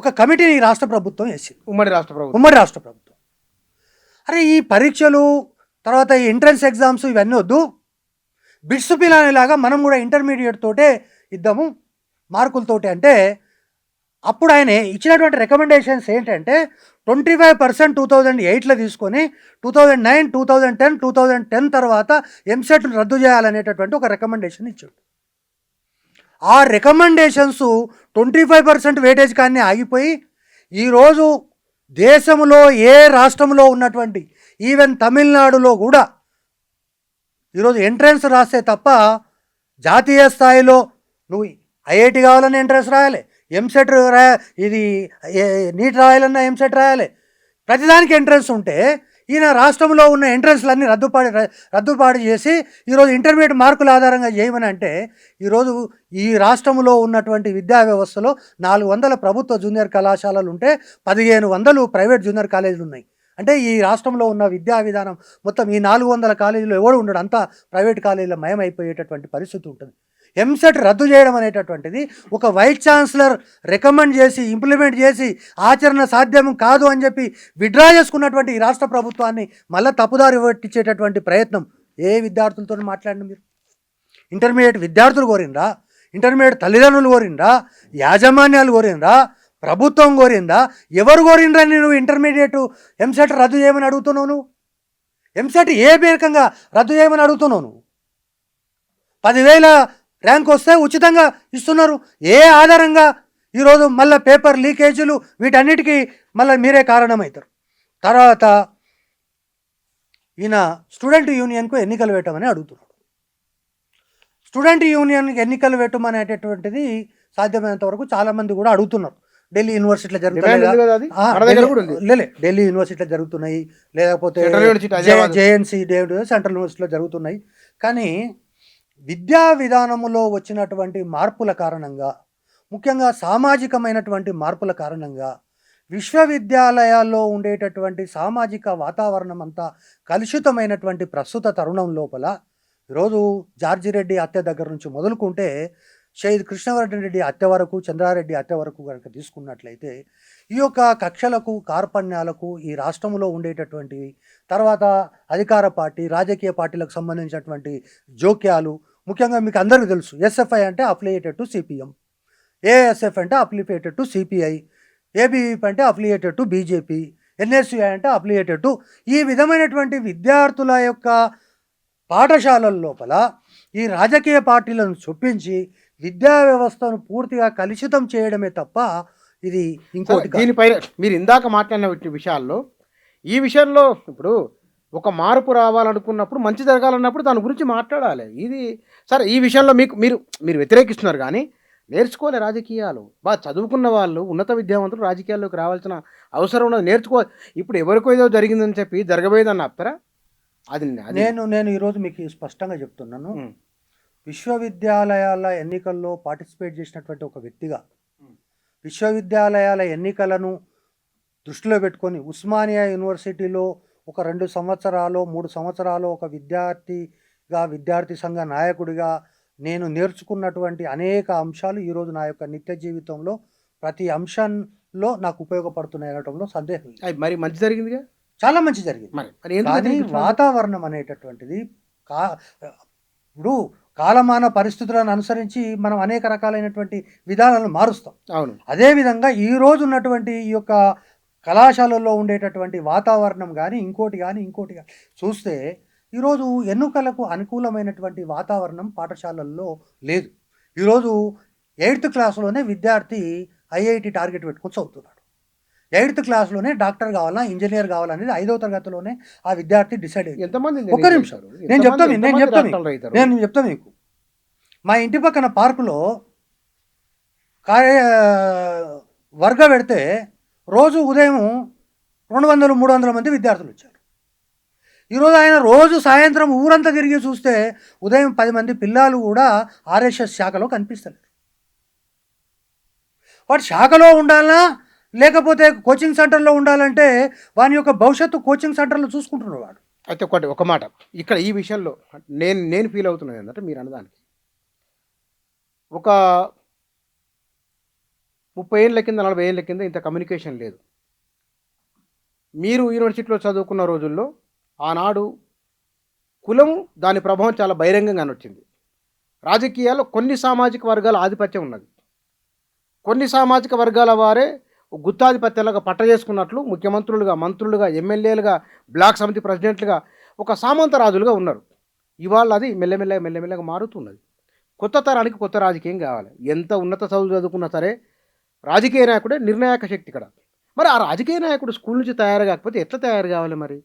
ఒక కమిటీని రాష్ట్ర ప్రభుత్వం వేసింది, ఉమ్మడి రాష్ట్ర ప్రభుత్వం. ఉమ్మడి రాష్ట్ర ప్రభుత్వం. అరే ఈ పరీక్షలు తర్వాత ఈ ఎంట్రన్స్ ఎగ్జామ్స్ ఇవన్నీ వద్దు, బిట్స్ పిల్లనేలాగా మనం కూడా ఇంటర్మీడియట్ తోటే ఇద్దాము మార్కులతోటి అంటే, అప్పుడు ఆయన ఇచ్చినటువంటి రికమెండేషన్స్ ఏంటంటే 25% 2008లో తీసుకొని 2009, 2010, 2010 తర్వాత ఎంసెట్ను రద్దు చేయాలనేటటువంటి ఒక రికమెండేషన్ ఇచ్చాడు. ఆ రికమెండేషన్స్ 25% వెయిటేజ్ కానీ ఆగిపోయి ఈరోజు దేశంలో ఏ రాష్ట్రంలో ఉన్నటువంటి ఈవెన్ తమిళనాడులో కూడా ఈరోజు ఎంట్రన్స్ రాస్తే తప్ప జాతీయ స్థాయిలో నువ్వు ఐఐటి కావాలన్నా ఎంట్రన్స్ రాయాలి, ఎంసెట్ ఇది నీట్ రాయాలన్నా ఎంసెట్ రాయాలి, ప్రతిదానికి ఎంట్రన్స్ ఉంటే ఈయన రాష్ట్రంలో ఉన్న ఎంట్రన్స్లన్నీ రద్దుపాటు చేసి ఈరోజు ఇంటర్మీడియట్ మార్కుల ఆధారంగా చేయమని అంటే, ఈరోజు ఈ రాష్ట్రంలో ఉన్నటువంటి విద్యా వ్యవస్థలో 400 ప్రభుత్వ జూనియర్ కళాశాలలు ఉంటే 1500 ప్రైవేట్ జూనియర్ కాలేజీలు ఉన్నాయి. అంటే ఈ రాష్ట్రంలో ఉన్న విద్యా విధానం మొత్తం ఈ 400 కాలేజీలో ఎవడు ఉండడు, అంతా ప్రైవేట్ కాలేజీలో మయమైపోయేటటువంటి పరిస్థితి ఉంటుంది. ఎంసెట్ రద్దు చేయడం అనేటటువంటిది ఒక వైస్ ఛాన్సలర్ రికమెండ్ చేసి ఇంప్లిమెంట్ చేసి ఆచరణ సాధ్యం కాదు అని చెప్పి విడ్రా చేసుకున్నటువంటి ఈ రాష్ట్ర ప్రభుత్వాన్ని మళ్ళీ తప్పుదారి పట్టించేటటువంటి ప్రయత్నం ఏ విద్యార్థులతో మాట్లాడిన మీరు? ఇంటర్మీడియట్ విద్యార్థులు కోరిండ్రా, ఇంటర్మీడియట్ తల్లిదండ్రులు కోరిండ్రా, యాజమాన్యాలు కోరిండ్రా, ప్రభుత్వం కోరిందా? ఎవరు కోరిండ్రా? నువ్వు ఇంటర్మీడియట్ ఎంసెట్ రద్దు చేయమని అడుగుతున్నావు. నువ్వు ఎంసెట్ ఏ పేరకంగా రద్దు చేయమని అడుగుతున్నావు? నువ్వు 10,000 ర్యాంక్ వస్తే ఉచితంగా ఇస్తున్నారు. ఏ ఆధారంగా? ఈరోజు మళ్ళీ పేపర్ లీకేజీలు వీటన్నిటికీ మళ్ళీ మీరే కారణమవుతారు. తర్వాత ఈయన స్టూడెంట్ యూనియన్కు ఎన్నికలు పెట్టమని అడుగుతున్నాడు. స్టూడెంట్ యూనియన్కి ఎన్నికలు పెట్టమనేటటువంటిది సాధ్యమైనంత వరకు చాలామంది కూడా అడుగుతున్నారు. ఢిల్లీ యూనివర్సిటీలో జరుగుతున్నాయి, ఢిల్లీ యూనివర్సిటీలో జరుగుతున్నాయి, లేకపోతే జేఎన్సీ సెంట్రల్ యూనివర్సిటీలో జరుగుతున్నాయి. కానీ విద్యా విధానములో వచ్చినటువంటి మార్పుల కారణంగా, ముఖ్యంగా సామాజికమైనటువంటి మార్పుల కారణంగా విశ్వవిద్యాలయాల్లో ఉండేటటువంటి సామాజిక వాతావరణం అంతా కలుషితమైనటువంటి ప్రస్తుత తరుణం లోపల ఈరోజు జార్జిరెడ్డి హత్య దగ్గర నుంచి మొదలుకుంటే షహీద్ కృష్ణవర్ధన్ రెడ్డి హత్య వరకు, చంద్రారెడ్డి హత్య వరకు కనుక తీసుకున్నట్లయితే ఈ యొక్క కక్షలకు, కార్పణ్యాలకు ఈ రాష్ట్రంలో ఉండేటటువంటివి, తర్వాత అధికార పార్టీ, రాజకీయ పార్టీలకు సంబంధించినటువంటి జోక్యాలు, ముఖ్యంగా మీకు అందరికీ తెలుసు ఎస్ఎఫ్ఐ అంటే అఫిలియేటెడ్ టు సిపిఎం, ఏఎస్ఎఫ్ అంటే అఫిలియేటెడ్ టు సిపిఐ, ఏబీవీపీ అంటే అఫిలియేటెడ్ టు బీజేపీ, ఎన్ఎస్యుఐ అంటే అఫిలియేటెడ్ టు ఈ విధమైనటువంటి విద్యార్థుల యొక్క పాఠశాలల లోపల ఈ రాజకీయ పార్టీలను చొప్పించి విద్యా వ్యవస్థను పూర్తిగా కలుషితం చేయడమే తప్ప ఇది ఇంకోటి. దీనిపైన మీరు ఇందాక మాట్లాడిన విషయాల్లో ఈ విషయంలో ఇప్పుడు ఒక మార్పు రావాలనుకున్నప్పుడు, మంచి జరగాలన్నప్పుడు దాని గురించి మాట్లాడాలి. ఇది సరే, ఈ విషయంలో మీరు వ్యతిరేకిస్తున్నారు కానీ నేర్చుకోవాలి. రాజకీయాలు బాగా చదువుకున్న వాళ్ళు, ఉన్నత విద్యావంతులు రాజకీయాల్లోకి రావాల్సిన అవసరం ఉన్నది, నేర్చుకోవాలి. ఇప్పుడు ఎవరికో ఏదో జరిగిందని చెప్పి జరగబోయేదని ఆపుతారా? అది నేను ఈరోజు మీకు స్పష్టంగా చెప్తున్నాను. విశ్వవిద్యాలయాల ఎన్నికల్లో పార్టిసిపేట్ చేసినటువంటి ఒక వ్యక్తిగా విశ్వవిద్యాలయాల ఎన్నికలను దృష్టిలో పెట్టుకొని ఉస్మానియా యూనివర్సిటీలో ఒక 2 సంవత్సరాలు 3 సంవత్సరాలు ఒక విద్యార్థిగా, విద్యార్థి సంఘ నాయకుడిగా నేను నేర్చుకున్నటువంటి అనేక అంశాలు ఈరోజు నా యొక్క నిత్య జీవితంలో ప్రతి అంశంలో నాకు ఉపయోగపడుతున్నాయి అనడంలో సందేహం. మరి మంచి జరిగిందిగా, చాలా మంచి జరిగింది. కానీ వాతావరణం అనేటటువంటిది ఇప్పుడు కాలమాన పరిస్థితులను అనుసరించి మనం అనేక రకాలైనటువంటి విధానాలను మారుస్తాం. అవును. అదేవిధంగా ఈరోజు ఉన్నటువంటి ఈ యొక్క కళాశాలల్లో ఉండేటటువంటి వాతావరణం కానీ ఇంకోటి కానీ చూస్తే ఈరోజు ఎన్నికలకు అనుకూలమైనటువంటి వాతావరణం పాఠశాలల్లో లేదు. ఈరోజు 8th క్లాస్లోనే విద్యార్థి ఐఐటి టార్గెట్ పెట్టుకొని చదువుతున్నాడు. 8th క్లాస్లోనే డాక్టర్ కావాలా, ఇంజనీర్ కావాలనేది 5వ తరగతిలోనే ఆ విద్యార్థి డిసైడ్ అయ్యింది. ఎంతమంది? ఒక్క నిమిషం నేను చెప్తాను మీకు. మా ఇంటి పక్కన పార్కులో కార్య వర్గ పెడితే రోజు ఉదయం 200-300 మంది విద్యార్థులు వచ్చారు. ఈరోజు ఆయన రోజు సాయంత్రం ఊరంతా తిరిగి చూస్తే ఉదయం 10 మంది పిల్లలు కూడా ఆర్ఎస్ఎస్ శాఖలో కనిపిస్తలేరు. వాడు శాఖలో ఉండాలా లేకపోతే కోచింగ్ సెంటర్లో ఉండాలంటే వాని యొక్క భవిష్యత్తు కోచింగ్ సెంటర్లో చూసుకుంటున్నాడు వాడు. అయితే ఒక మాట ఇక్కడ ఈ విషయంలో నేను ఫీల్ అవుతున్నాను ఏంటంటే మీరు అన్నదానికి ఒక 30 ఏళ్ళ కింద 40 ఏళ్ళ కింద ఇంత కమ్యూనికేషన్ లేదు. మీరు యూనివర్సిటీలో చదువుకున్న రోజుల్లో ఆనాడు కులం దాని ప్రభావం చాలా బహిరంగంగానే వచ్చింది. రాజకీయాల్లో కొన్ని సామాజిక వర్గాల ఆధిపత్యం ఉన్నది. కొన్ని సామాజిక వర్గాల వారే గుత్తాధిపత్యాలుగా పట్ట చేసుకున్నట్లు ముఖ్యమంత్రులుగా, మంత్రులుగా, ఎమ్మెల్యేలుగా, బ్లాక్ సమితి ప్రెసిడెంట్లుగా ఒక సామంత రాజులుగా ఉన్నారు. ఇవాళ అది మెల్లమెల్లగా మారుతున్నది. కొత్త తరానికి కొత్త రాజకీయం కావాలి. ఎంత ఉన్నత చదువులు చదువుకున్నా సరే రాజకీయ నాయకుడే నిర్ణాయక శక్తి ఇక్కడ. మరి ఆ రాజకీయ నాయకుడు స్కూల్ నుంచి తయారు కాకపోతే ఎట్లా తయారు కావాలి? మరి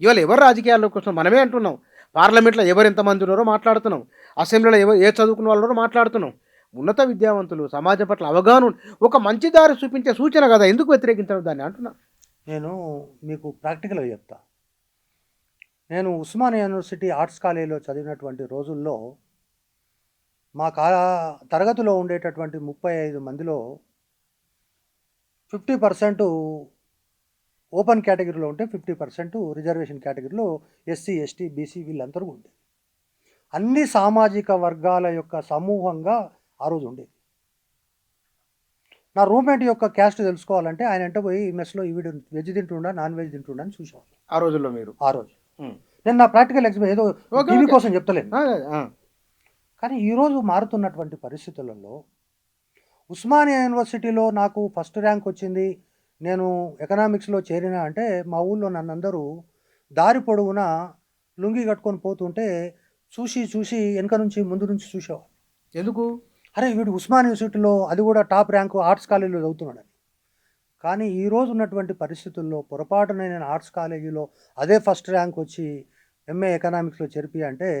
ఇవాళ ఎవరు రాజకీయాల్లోకి వస్తున్నాం? మనమే అంటున్నాం. పార్లమెంట్లో ఎవరు ఎంతమంది ఉన్నారో మాట్లాడుతున్నాం. అసెంబ్లీలో ఏ చదువుకున్న వాళ్ళు ఉన్నారో మాట్లాడుతున్నాం. ఉన్నత విద్యావంతులు, సమాజం పట్ల అవగాహన ఒక మంచి దారి చూపించే సూచన కదా, ఎందుకు వ్యతిరేకించడం దాన్ని అంటున్నా. నేను మీకు ప్రాక్టికల్గా చెప్తా. నేను ఉస్మానియా యూనివర్సిటీ ఆర్ట్స్ కాలేజీలో చదివినటువంటి రోజుల్లో మా తరగతిలో ఉండేటటువంటి 35 మందిలో 50% ఓపెన్ కేటగిరీలో ఉంటే 50% రిజర్వేషన్ కేటగిరీలో ఎస్సీ, ఎస్టీ, బీసీ వీళ్ళందరూ ఉండేది. అన్ని సామాజిక వర్గాల యొక్క సమూహంగా ఆ రోజు ఉండేది. నా రూమ్మేట్ యొక్క క్యాస్ట్ తెలుసుకోవాలంటే ఆయన వెంట పోయి మెస్లో వీడు వెజ్ తింటుండా నాన్ వెజ్ తింటుండా అని చూసేవాళ్ళు ఆ రోజుల్లో. మీరు ఆ రోజు నేను నా ప్రాక్టికల్ ఎక్స్పీరియన్స్ ఏదో టీవీ కోసం చెప్తలేను. కానీ ఈరోజు మారుతున్నటువంటి పరిస్థితులలో ఉస్మానియా యూనివర్సిటీలో నాకు ఫస్ట్ ర్యాంక్ వచ్చింది, నేను ఎకనామిక్స్లో చేరినా అంటే మా ఊళ్ళో నన్ను అందరూ దారి పొడవునా లుంగి కట్టుకొని పోతుంటే చూసి వెనక నుంచి ముందు నుంచి చూసేవాళ్ళు. ఎందుకు? అరే వీడు ఉస్మానియా యూనివర్సిటీలో అది కూడా టాప్ ర్యాంకు ఆర్ట్స్ కాలేజీలో చదువుతున్నాడని. కానీ ఈరోజు ఉన్నటువంటి పరిస్థితుల్లో పొరపాటున నేను ఆర్ట్స్ కాలేజీలో అదే ఫస్ట్ ర్యాంక్ వచ్చి ఎంఏ ఎకనామిక్స్లో చేర్పి అంటే,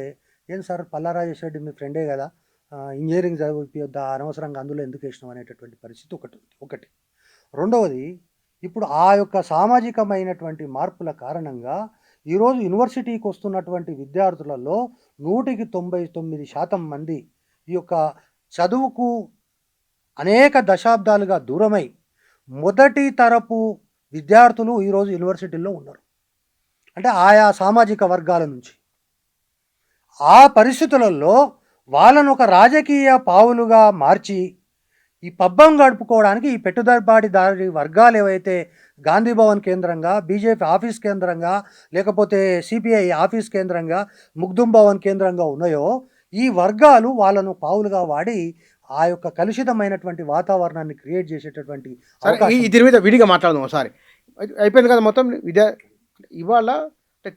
ఏం సార్ పల్లారాజేష్ రెడ్డి మీ ఫ్రెండే కదా, ఇంజనీరింగ్ చదివిద్దా, అనవసరంగా అందులో ఎందుకు వేసినాం అనేటటువంటి పరిస్థితి ఒకటి. రెండవది, ఇప్పుడు ఆ యొక్క సామాజికమైనటువంటి మార్పుల కారణంగా ఈరోజు యూనివర్సిటీకి వస్తున్నటువంటి విద్యార్థులలో 199% మంది ఈ యొక్క చదువుకు అనేక దశాబ్దాలుగా దూరమై మొదటి తరపు విద్యార్థులు ఈరోజు యూనివర్సిటీల్లో ఉన్నారు. అంటే ఆయా సామాజిక వర్గాల నుంచి. ఆ పరిస్థితులలో వాళ్ళను ఒక రాజకీయ పావులుగా మార్చి ఈ పబ్బం గడుపుకోవడానికి ఈ పెట్టుబడిదారీ వర్గాలు ఏవైతే గాంధీ భవన్ కేంద్రంగా, బీజేపీ ఆఫీస్ కేంద్రంగా, లేకపోతే సిపిఐ ఆఫీస్ కేంద్రంగా, ముగ్దుం భవన్ కేంద్రంగా ఉన్నాయో ఈ వర్గాలు వాళ్ళను పావులుగా వాడి ఆ యొక్క కలుషితమైనటువంటి వాతావరణాన్ని క్రియేట్ చేసేటటువంటి దీని మీద విడిగా మాట్లాడదాం ఒకసారి. అయిపోయింది కదా మొత్తం ఇవాళ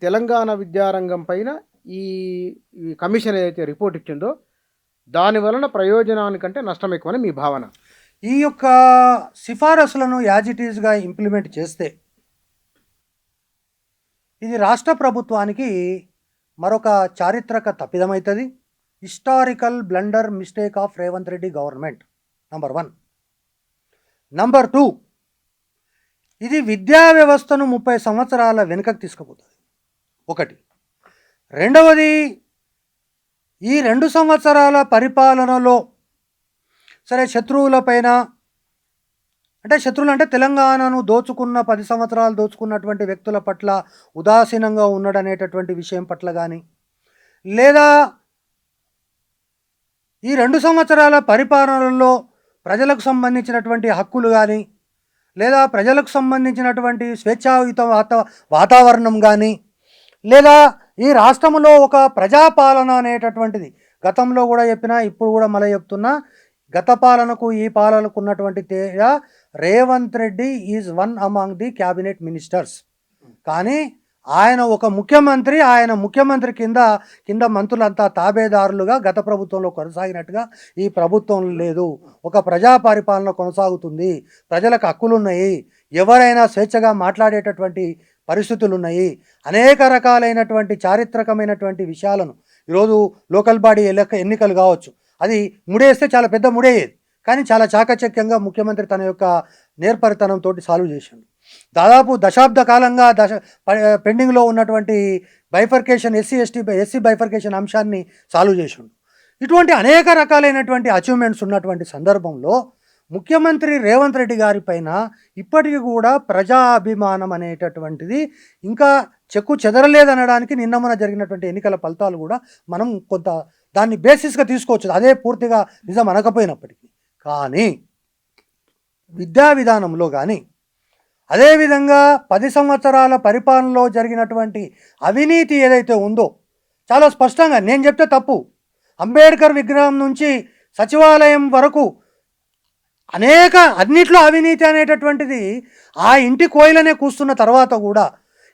తెలంగాణ విద్యారంగం పైన ఈ కమిషన్ ఏదైతే రిపోర్ట్ ఇచ్చిందో దాని వలన ప్రయోజనానికంటే నష్టం ఎక్కువని మీ భావన? ఈ యొక్క సిఫారసులను యాజ్ ఇట్ ఈజ్గా ఇంప్లిమెంట్ చేస్తే ఇది రాష్ట్ర ప్రభుత్వానికి మరొక చారిత్రక తప్పిదమవుతుంది. Historical blunder mistake of Revanth Reddy government number 1. Number 2, ఇది విద్యా వ్యవస్థను 30 సంవత్సరాల వెనుకకు తీసుకుపోతుంది ఒకటి. రెండవది, ఈ 2 సంవత్సరాల పరిపాలనలో సరే శత్రువులపైన, అంటే శత్రువులు అంటే తెలంగాణను దోచుకున్న 10 సంవత్సరాలు దోచుకున్నటువంటి వ్యక్తుల పట్ల ఉదాసీనంగా ఉన్నాడనేటటువంటి విషయం పట్ల కానీ, లేదా ఈ 2 సంవత్సరాల పరిపాలనలో ప్రజలకు సంబంధించినటువంటి హక్కులు కానీ, లేదా ప్రజలకు సంబంధించినటువంటి స్వేచ్ఛాయుత వాతావరణం కానీ, లేదా ఈ రాష్ట్రంలో ఒక ప్రజాపాలన అనేటటువంటిది గతంలో కూడా చెప్పినా ఇప్పుడు కూడా మళ్ళీ చెప్తున్నా, గత పాలనకు ఈ పాలనకు ఉన్నటువంటి తేడా, Revanth Reddy is one among the cabinet ministers. కానీ ఆయన ఒక ముఖ్యమంత్రి, ఆయన ముఖ్యమంత్రి కింద మంత్రులంతా తాబేదారులుగా గత ప్రభుత్వంలో కొనసాగినట్టుగా ఈ ప్రభుత్వం లేదు. ఒక ప్రజా పరిపాలన కొనసాగుతుంది, ప్రజలకు హక్కులున్నాయి, ఎవరైనా స్వేచ్ఛగా మాట్లాడేటటువంటి పరిస్థితులు ఉన్నాయి. అనేక రకాలైనటువంటి చారిత్రకమైనటువంటి విషయాలను ఈరోజు లోకల్ బాడీ ఎన్నికలు కావచ్చు, అది ముడేస్తే చాలా పెద్ద ముడేయేది, కానీ చాలా చాకచక్యంగా ముఖ్యమంత్రి తన యొక్క నేర్పరితనంతో సాల్వ్ చేసిండు. దాదాపు దశాబ్ద కాలంగా పెండింగ్లో ఉన్నటువంటి బైఫర్కేషన్ ఎస్సీ బైఫర్కేషన్ అంశాన్ని సాల్వ్ చేసిండు. ఇటువంటి అనేక రకాలైనటువంటి అచీవ్మెంట్స్ ఉన్నటువంటి సందర్భంలో ముఖ్యమంత్రి రేవంత్ రెడ్డి గారి పైన ఇప్పటికీ కూడా ప్రజాభిమానం అనేటటువంటిది ఇంకా చెక్కు చెదరలేదనడానికి నిన్న మొన్న జరిగినటువంటి ఎన్నికల ఫలితాలు కూడా మనం కొంత దాన్ని బేసిస్గా తీసుకోవచ్చు. అదే పూర్తిగా నిజం అనకపోయినప్పటికీ కానీ విద్యా విధానంలో కానీ అదేవిధంగా 10 సంవత్సరాల పరిపాలనలో జరిగినటువంటి అవినీతి ఏదైతే ఉందో చాలా స్పష్టంగా నేను చెప్తే తప్పు, అంబేద్కర్ విగ్రహం నుంచి సచివాలయం వరకు అన్నిట్లో అవినీతి అనేటటువంటిది ఆ ఇంటి కోయిలనే కూస్తున్న తర్వాత కూడా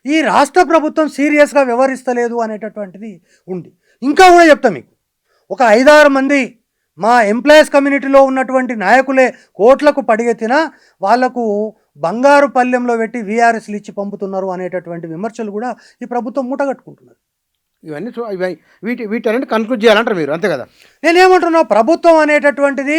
ఈ రాష్ట్ర ప్రభుత్వం సీరియస్గా వ్యవహరిస్తలేదు అనేటటువంటిది ఉంది. ఇంకా కూడా చెప్తా మీకు, ఒక 5-6 మంది మా ఎంప్లాయీస్ కమ్యూనిటీలో ఉన్నటువంటి నాయకులే కోట్లకు పడిగెత్తినా వాళ్లకు బంగారు పల్లెంలో పెట్టి వీఆర్ఎస్లు ఇచ్చి పంపుతున్నారు అనేటటువంటి విమర్శలు కూడా ఈ ప్రభుత్వం మూటగట్టుకుంటున్నారు. ఇవన్నీ వీటన్నిటి కన్క్లూడ్ చేయాలంటారు మీరు, అంతే కదా? నేనేమంటున్నా, ప్రభుత్వం అనేటటువంటిది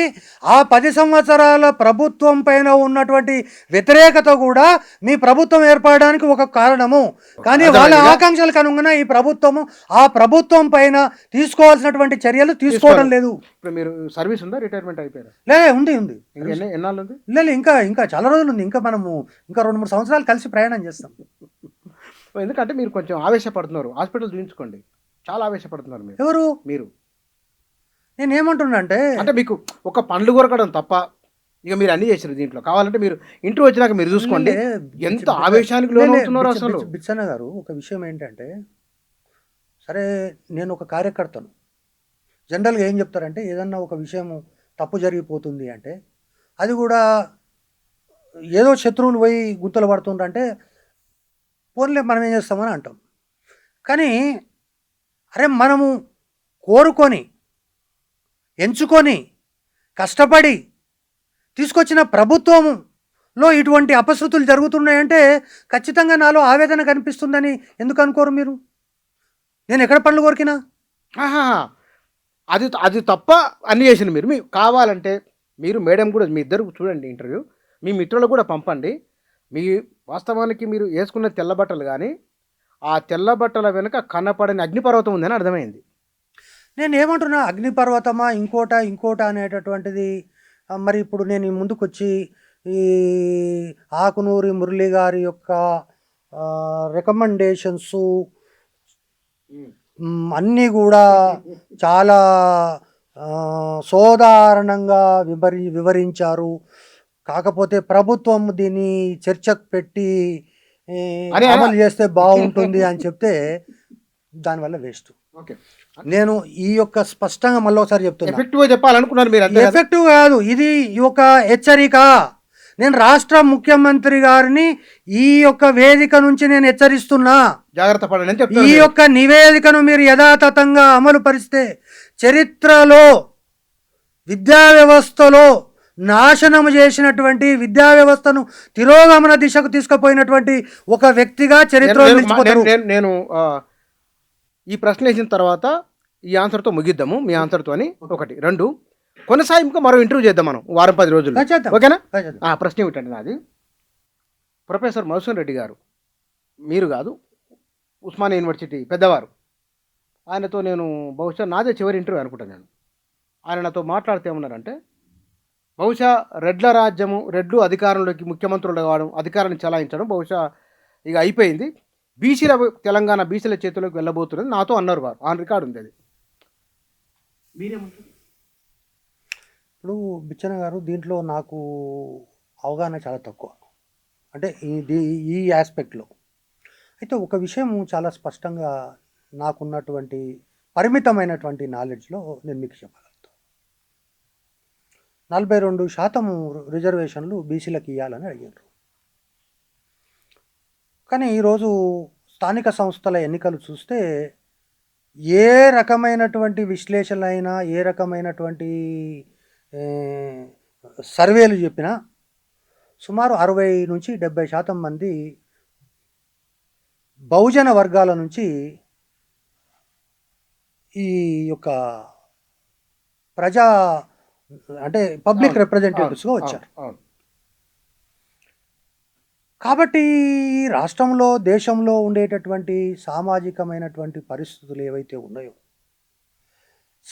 ఆ 10 సంవత్సరాల ప్రభుత్వం పైన ఉన్నటువంటి వ్యతిరేకత కూడా మీ ప్రభుత్వం ఏర్పడడానికి ఒక కారణము. కానీ వాళ్ళ ఆకాంక్షలకు అనుగుణంగా ఈ ప్రభుత్వము ఆ ప్రభుత్వం పైన తీసుకోవాల్సినటువంటి చర్యలు తీసుకోవడం లేదు. ఇప్పుడు మీరు సర్వీస్ ఉందా, రిటైర్మెంట్ అయిపోయారా? ఉంది ఎన్నాళ్ళు ఉంది? లేదు, ఇంకా చాలా రోజులు ఉంది. ఇంకా మనము 2-3 సంవత్సరాలు కలిసి ప్రయాణం చేస్తాం. ఎందుకంటే మీరు కొంచెం ఆవేశపడుతున్నారు. హాస్పిటల్ చూపించుకోండి, చాలా ఆవేశపడుతున్నారు మీరు. ఎవరు? మీరు. నేనేమంటున్నా అంటే మీకు ఒక పండ్లు కొరకడం తప్ప ఇక మీరు అన్ని చేసారు దీంట్లో. కావాలంటే మీరు ఇంటర్వ్యూ వచ్చినాక మీరు చూసుకోండి ఎంత ఆవేశానికి లోనవుతున్నారో అసలు. బిచ్చన్న గారు, ఒక విషయం ఏంటంటే, సరే నేను ఒక కార్యకర్తను, జనరల్గా ఏం చెప్తారంటే ఏదన్నా ఒక విషయం తప్పు జరిగిపోతుంది అంటే అది కూడా ఏదో శత్రువులు పోయి గుంతలు పడుతుండ్రంటే పోన్లే మనం ఏం చేస్తామని అంటాం. కానీ అరే మనము కోరుకొని ఎంచుకొని కష్టపడి తీసుకొచ్చిన ప్రభుత్వంలో ఇటువంటి అపశృతులు జరుగుతున్నాయంటే ఖచ్చితంగా నాలో ఆవేదన కనిపిస్తుందని ఎందుకు అనుకోరు మీరు? నేను ఎక్కడ పనులు కోరికినా అది తప్ప అన్ని చేసిన మీరు. మీకు కావాలంటే మీరు మేడం కూడా మీ ఇద్దరు చూడండి ఇంటర్వ్యూ, మీ మిత్రులకు కూడా పంపండి. మీ వాస్తవానికి మీరు వేసుకున్న తెల్ల బట్టలు కానీ ఆ తెల్ల బట్టల వెనుక కనపడని అగ్నిపర్వతం ఉందని అర్థమైంది. నేను ఏమంటున్నా, అగ్నిపర్వతమా ఇంకోట అనేటటువంటిది మరి ఇప్పుడు నేను ముందుకు వచ్చి ఈ ఆకునూరి మురళి గారి యొక్క రికమెండేషన్స్ అన్నీ కూడా చాలా సోదారణంగా వివరించారు. కాకపోతే ప్రభుత్వం దీన్ని చర్చకు పెట్టి అమలు చేస్తే బాగుంటుంది అని చెప్తే దానివల్ల వేస్ట్. నేను ఈ యొక్క స్పష్టంగా మళ్ళీ ఒకసారి చెప్తున్నా, ఎఫెక్టివ్గా చెప్పాలనుకున్నారు మీరు. ఎఫెక్టివ్ కాదు, ఇది ఒక హెచ్చరిక. నేను రాష్ట్ర ముఖ్యమంత్రి గారిని ఈ యొక్క వేదిక నుంచి నేను హెచ్చరిస్తున్నా, జాగ్రత్త పడండి. ఈ యొక్క నివేదికను మీరు యథాతథంగా అమలు పరిస్తే చరిత్రలో విద్యా వ్యవస్థలో నాశనము చేసినటువంటి విద్యా వ్యవస్థను తిరోగమన దిశకు తీసుకుపోయినటువంటి ఒక వ్యక్తిగా చరిత్రలో నిలిచిపోతారు. నేను ఈ ప్రశ్న వేసిన తర్వాత ఈ ఆన్సర్తో ముగిద్దాము. మీ ఆన్సర్తో అని 1, 2 కొనసాగింపుగా మరో ఇంటర్వ్యూ చేద్దాం మనం వారం 10 రోజులు, ఓకేనా? ప్రశ్న ఏమిటండి నాది, ప్రొఫెసర్ మధుసూదన్ రెడ్డి గారు, మీరు కాదు ఉస్మానియా యూనివర్సిటీ పెద్దవారు, ఆయనతో నేను బహుశా నాదే చివరి ఇంటర్వ్యూ అనుకుంటాను. నేను ఆయన నాతో మాట్లాడితే ఏమన్నారంటే, బహుశా రెడ్ల రాజ్యము, రెడ్లు అధికారంలోకి ముఖ్యమంత్రులు కావడం, అధికారాన్ని చెలాయించడం బహుశా ఇక అయిపోయింది, బీసీల తెలంగాణ బీసీల చేతిలోకి వెళ్ళబోతున్నది నాతో అన్నారు వారు. ఆన్ రికార్డు ఉంది అది. మీరేమంటారు? ఇప్పుడు బిచ్చన గారు, దీంట్లో నాకు అవగాహన చాలా తక్కువ, అంటే ఈ ఆస్పెక్ట్లో. అయితే ఒక విషయం చాలా స్పష్టంగా నాకున్నటువంటి పరిమితమైనటువంటి నాలెడ్జ్లో నేను మీకు చెప్పగలుగుతాను. 42% రిజర్వేషన్లు బీసీలకు ఇవ్వాలని అడిగారు. కానీ ఈరోజు స్థానిక సంస్థల ఎన్నికలు చూస్తే ఏ రకమైనటువంటి విశ్లేషణ అయినా, ఏ రకమైనటువంటి సర్వేలు చెప్పినా సుమారు 60-70% మంది బహుజన వర్గాల నుంచి ఈ యొక్క ప్రజా అంటే పబ్లిక్ అవును. రిప్రజెంటేటివ్స్గా అవును. వచ్చారు. అవును. కాబట్టి ఈ రాష్ట్రంలో, దేశంలో ఉండేటటువంటి సామాజికమైనటువంటి పరిస్థితులు ఏవైతే ఉన్నాయో,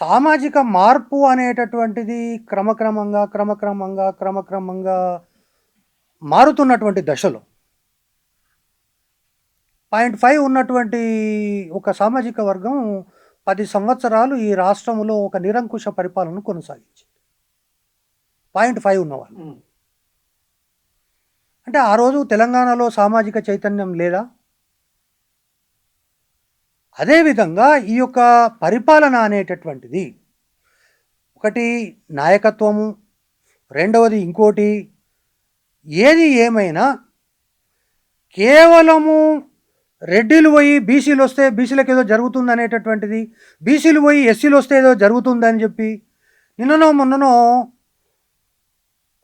సామాజిక మార్పు అనేటటువంటిది క్రమక్రమంగా మారుతున్నటువంటి దశలో 0.5 ఉన్నటువంటి ఒక సామాజిక వర్గం 10 సంవత్సరాలు ఈ రాష్ట్రంలో ఒక నిరంకుశ పరిపాలనను కొనసాగించింది. 0.5 ఉన్నవాళ్ళు. హ్మ్. అంటే ఆ రోజు తెలంగాణలో సామాజిక చైతన్యం లేదా? అదేవిధంగా ఈ యొక్క పరిపాలన అనేటటువంటిది ఒకటి నాయకత్వము, రెండవది ఇంకోటి ఏది ఏమైనా కేవలము రెడ్డిలు పోయి బీసీలు వస్తే బీసీలకు ఏదో జరుగుతుంది అనేటటువంటిది, బీసీలు పోయి ఎస్సీలు వస్తే ఏదో జరుగుతుందని చెప్పి నిన్ననో మొన్ననో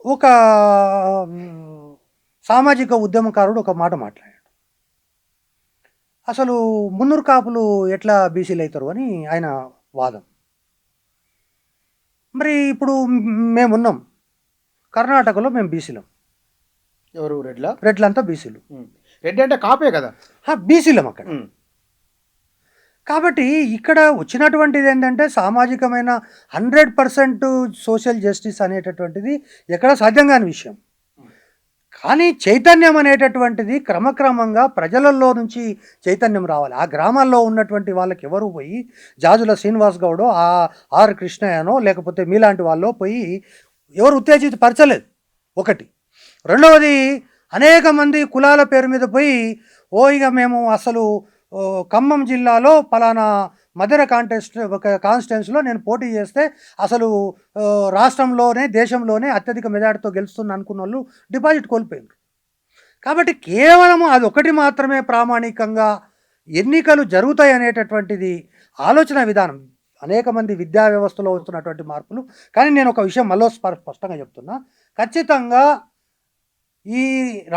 ఒక సామాజిక ఉద్యమకారుడు ఒక మాట మాట్లాడాడు. అసలు మున్నూరు కాపులు ఎట్లా బీసీలు అవుతారు అని ఆయన వాదం. మరి ఇప్పుడు మేమున్నాం కర్ణాటకలో, మేము బీసీలం. ఎవరు రెడ్లా? రెడ్లంతా బీసీలు. రెడ్డి అంటే కాపే కదా. బీసీలం అక్కడ. కాబట్టి ఇక్కడ వచ్చినటువంటిది ఏంటంటే సామాజికమైన 100% సోషల్ జస్టిస్ అనేటటువంటిది ఎక్కడ సాధ్యం కాని విషయం. కానీ చైతన్యం అనేటటువంటిది క్రమక్రమంగా ప్రజలలో నుంచి చైతన్యం రావాలి. ఆ గ్రామాల్లో ఉన్నటువంటి వాళ్ళకి ఎవరు పోయి జాజుల శ్రీనివాస్ గౌడో, ఆర్ కృష్ణయ్యనో లేకపోతే మీలాంటి వాళ్ళు పోయి ఎవరు ఉత్తేజితపరచలేదు ఒకటి. రెండవది అనేక మంది కులాల పేరు మీద పోయి ఇక మేము అసలు ఖమ్మం జిల్లాలో పలానా మధుర కాన్స్టిట్యున్సీలో నేను పోటీ చేస్తే అసలు రాష్ట్రంలోనే దేశంలోనే అత్యధిక మెజార్టీతో గెలుస్తున్నా అనుకున్న వాళ్ళు డిపాజిట్ కోల్పోయారు. కాబట్టి కేవలం అది ఒకటి మాత్రమే ప్రామాణికంగా ఎన్నికలు జరుగుతాయి అనేటటువంటిది ఆలోచన విధానం. అనేక మంది విద్యా వ్యవస్థలో వస్తున్నటువంటి మార్పులు. కానీ నేను ఒక విషయం మళ్ళీ స్పష్టంగా చెప్తున్నా, ఖచ్చితంగా ఈ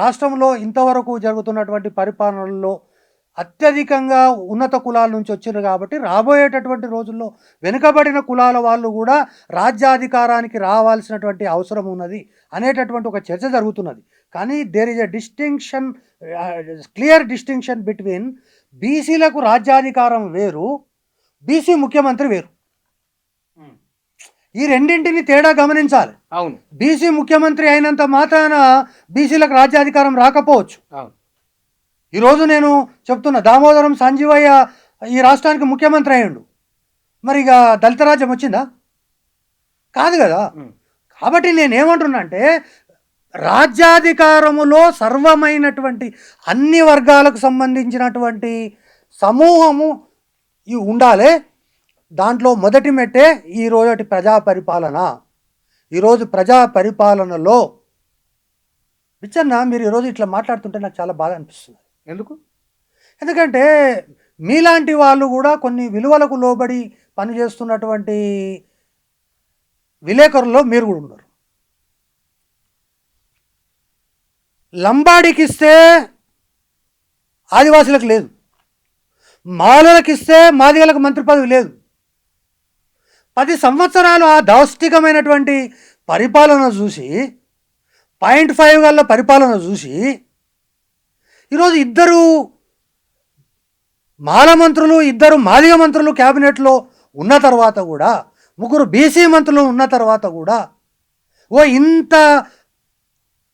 రాష్ట్రంలో ఇంతవరకు జరుగుతున్నటువంటి పరిపాలనలో అత్యధికంగా ఉన్నత కులాల నుంచి వచ్చారు కాబట్టి రాబోయేటటువంటి రోజుల్లో వెనుకబడిన కులాల వాళ్ళు కూడా రాజ్యాధికారానికి రావాల్సినటువంటి అవసరం ఉన్నది అనేటటువంటి ఒక చర్చ జరుగుతున్నది. కానీ there is a distinction, clear distinction between బీసీలకు రాజ్యాధికారం వేరు, బీసీ ముఖ్యమంత్రి వేరు. ఈ రెండింటిని తేడా గమనించాలి. అవును. బీసీ ముఖ్యమంత్రి అయినంత మాత్రాన బీసీలకు రాజ్యాధికారం రాకపోవచ్చు. అవును. ఈరోజు నేను చెప్తున్నా, దామోదరం సంజీవయ్య ఈ రాష్ట్రానికి ముఖ్యమంత్రి అయ్యిండు, మరి ఇక దళిత రాజ్యం వచ్చిందా? కాదు కదా. కాబట్టి నేనేమంటున్నా అంటే రాజ్యాధికారములో సర్వమైనటువంటి అన్ని వర్గాలకు సంబంధించినటువంటి సమూహము ఇవి ఉండాలి. దాంట్లో మొదటి మెట్టే ఈరోజు ప్రజా పరిపాలన. ఈరోజు ప్రజా పరిపాలనలో పిచ్చన్న మీరు ఈరోజు ఇట్లా మాట్లాడుతుంటే నాకు చాలా బాధ అనిపిస్తుంది. ఎందుకు? ఎందుకంటే మీలాంటి వాళ్ళు కూడా కొన్ని విలువలకు లోబడి పనిచేస్తున్నటువంటి విలేకరుల్లో మీరు కూడా ఉన్నారు. లంబాడికి ఇస్తే ఆదివాసులకు లేదు, మాలలకు ఇస్తే మాదిగలకు మంత్రి పదవి లేదు. 10 సంవత్సరాలు ఆ దాష్టికమైనటువంటి పరిపాలన చూసి, 0.5 గల పరిపాలన చూసి ఈరోజు 2 మాల మంత్రులు, 2 మాదిగ మంత్రులు క్యాబినెట్లో ఉన్న తర్వాత కూడా, 3 బీసీ మంత్రులు ఉన్న తర్వాత కూడా ఇంత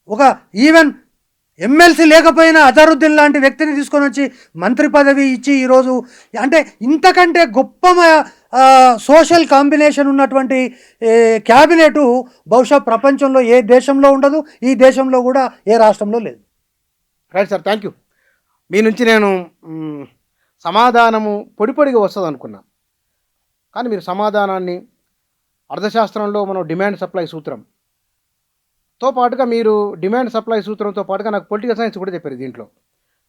ఒక ఈవెన్ ఎమ్మెల్సీ లేకపోయినా అజరుద్దీన్ లాంటి వ్యక్తిని తీసుకొని వచ్చి మంత్రి పదవి ఇచ్చి ఈరోజు అంటే ఇంతకంటే గొప్ప సోషల్ కాంబినేషన్ ఉన్నటువంటి క్యాబినెట్ బహుశా ప్రపంచంలో ఏ దేశంలో ఉండదు, ఈ దేశంలో కూడా ఏ రాష్ట్రంలో లేదు. Right sir, thank you. మీ నుంచి నేను సమాధానము పొడిగా వస్తుంది అనుకున్నా, కానీ మీరు సమాధానాన్ని అర్థశాస్త్రంలో మనం డిమాండ్ సప్లై సూత్రంతో పాటుగా మీరు డిమాండ్ సప్లై సూత్రంతో పాటుగా నాకు పొలిటికల్ సైన్స్ కూడా చెప్పారు దీంట్లో.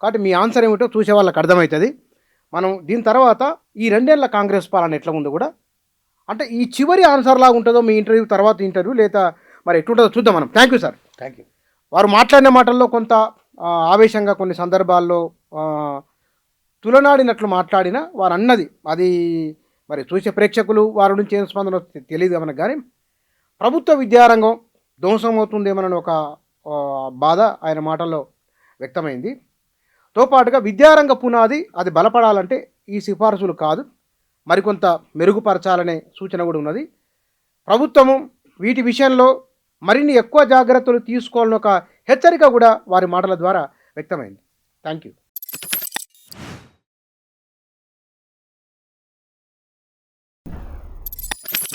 కాబట్టి మీ ఆన్సర్ ఏమిటో చూసే వాళ్ళకి అర్థమవుతుంది. మనం దీని తర్వాత ఈ 2 ఏళ్ల కాంగ్రెస్ పాలన ఎట్లా ఉందో కూడా, అంటే ఈ చివరి ఆన్సర్ లాగా ఉంటుందో మీ ఇంటర్వ్యూ తర్వాత ఇంటర్వ్యూ లేదా మరి ఎట్లుంటుందో చూద్దాం మనం. Thank you sir. Thank you. వారు మాట్లాడిన మాటల్లో కొంత ఆవేశంగా కొన్ని సందర్భాల్లో తులనాడినట్లు మాట్లాడిన వారు అన్నది అది మరి చూసే ప్రేక్షకులు వారి నుంచి ఏం స్పందన తెలియదు మనకు. కానీ ప్రభుత్వ విద్యారంగం ధ్వంసమవుతుందేమోనని ఒక బాధ ఆయన మాటల్లో వ్యక్తమైంది. తో పాటుగా విద్యారంగ పునాది అది బలపడాలంటే ఈ సిఫార్సులు కాదు, మరికొంత మెరుగుపరచాలనే సూచన కూడా ఉన్నది. ప్రభుత్వము వీటి విషయంలో మరిన్ని ఎక్కువ జాగ్రత్తలు తీసుకోవాలని ఒక హెచ్చరిక కూడా వారి మాటల ద్వారా వ్యక్తమైంది. Thank you.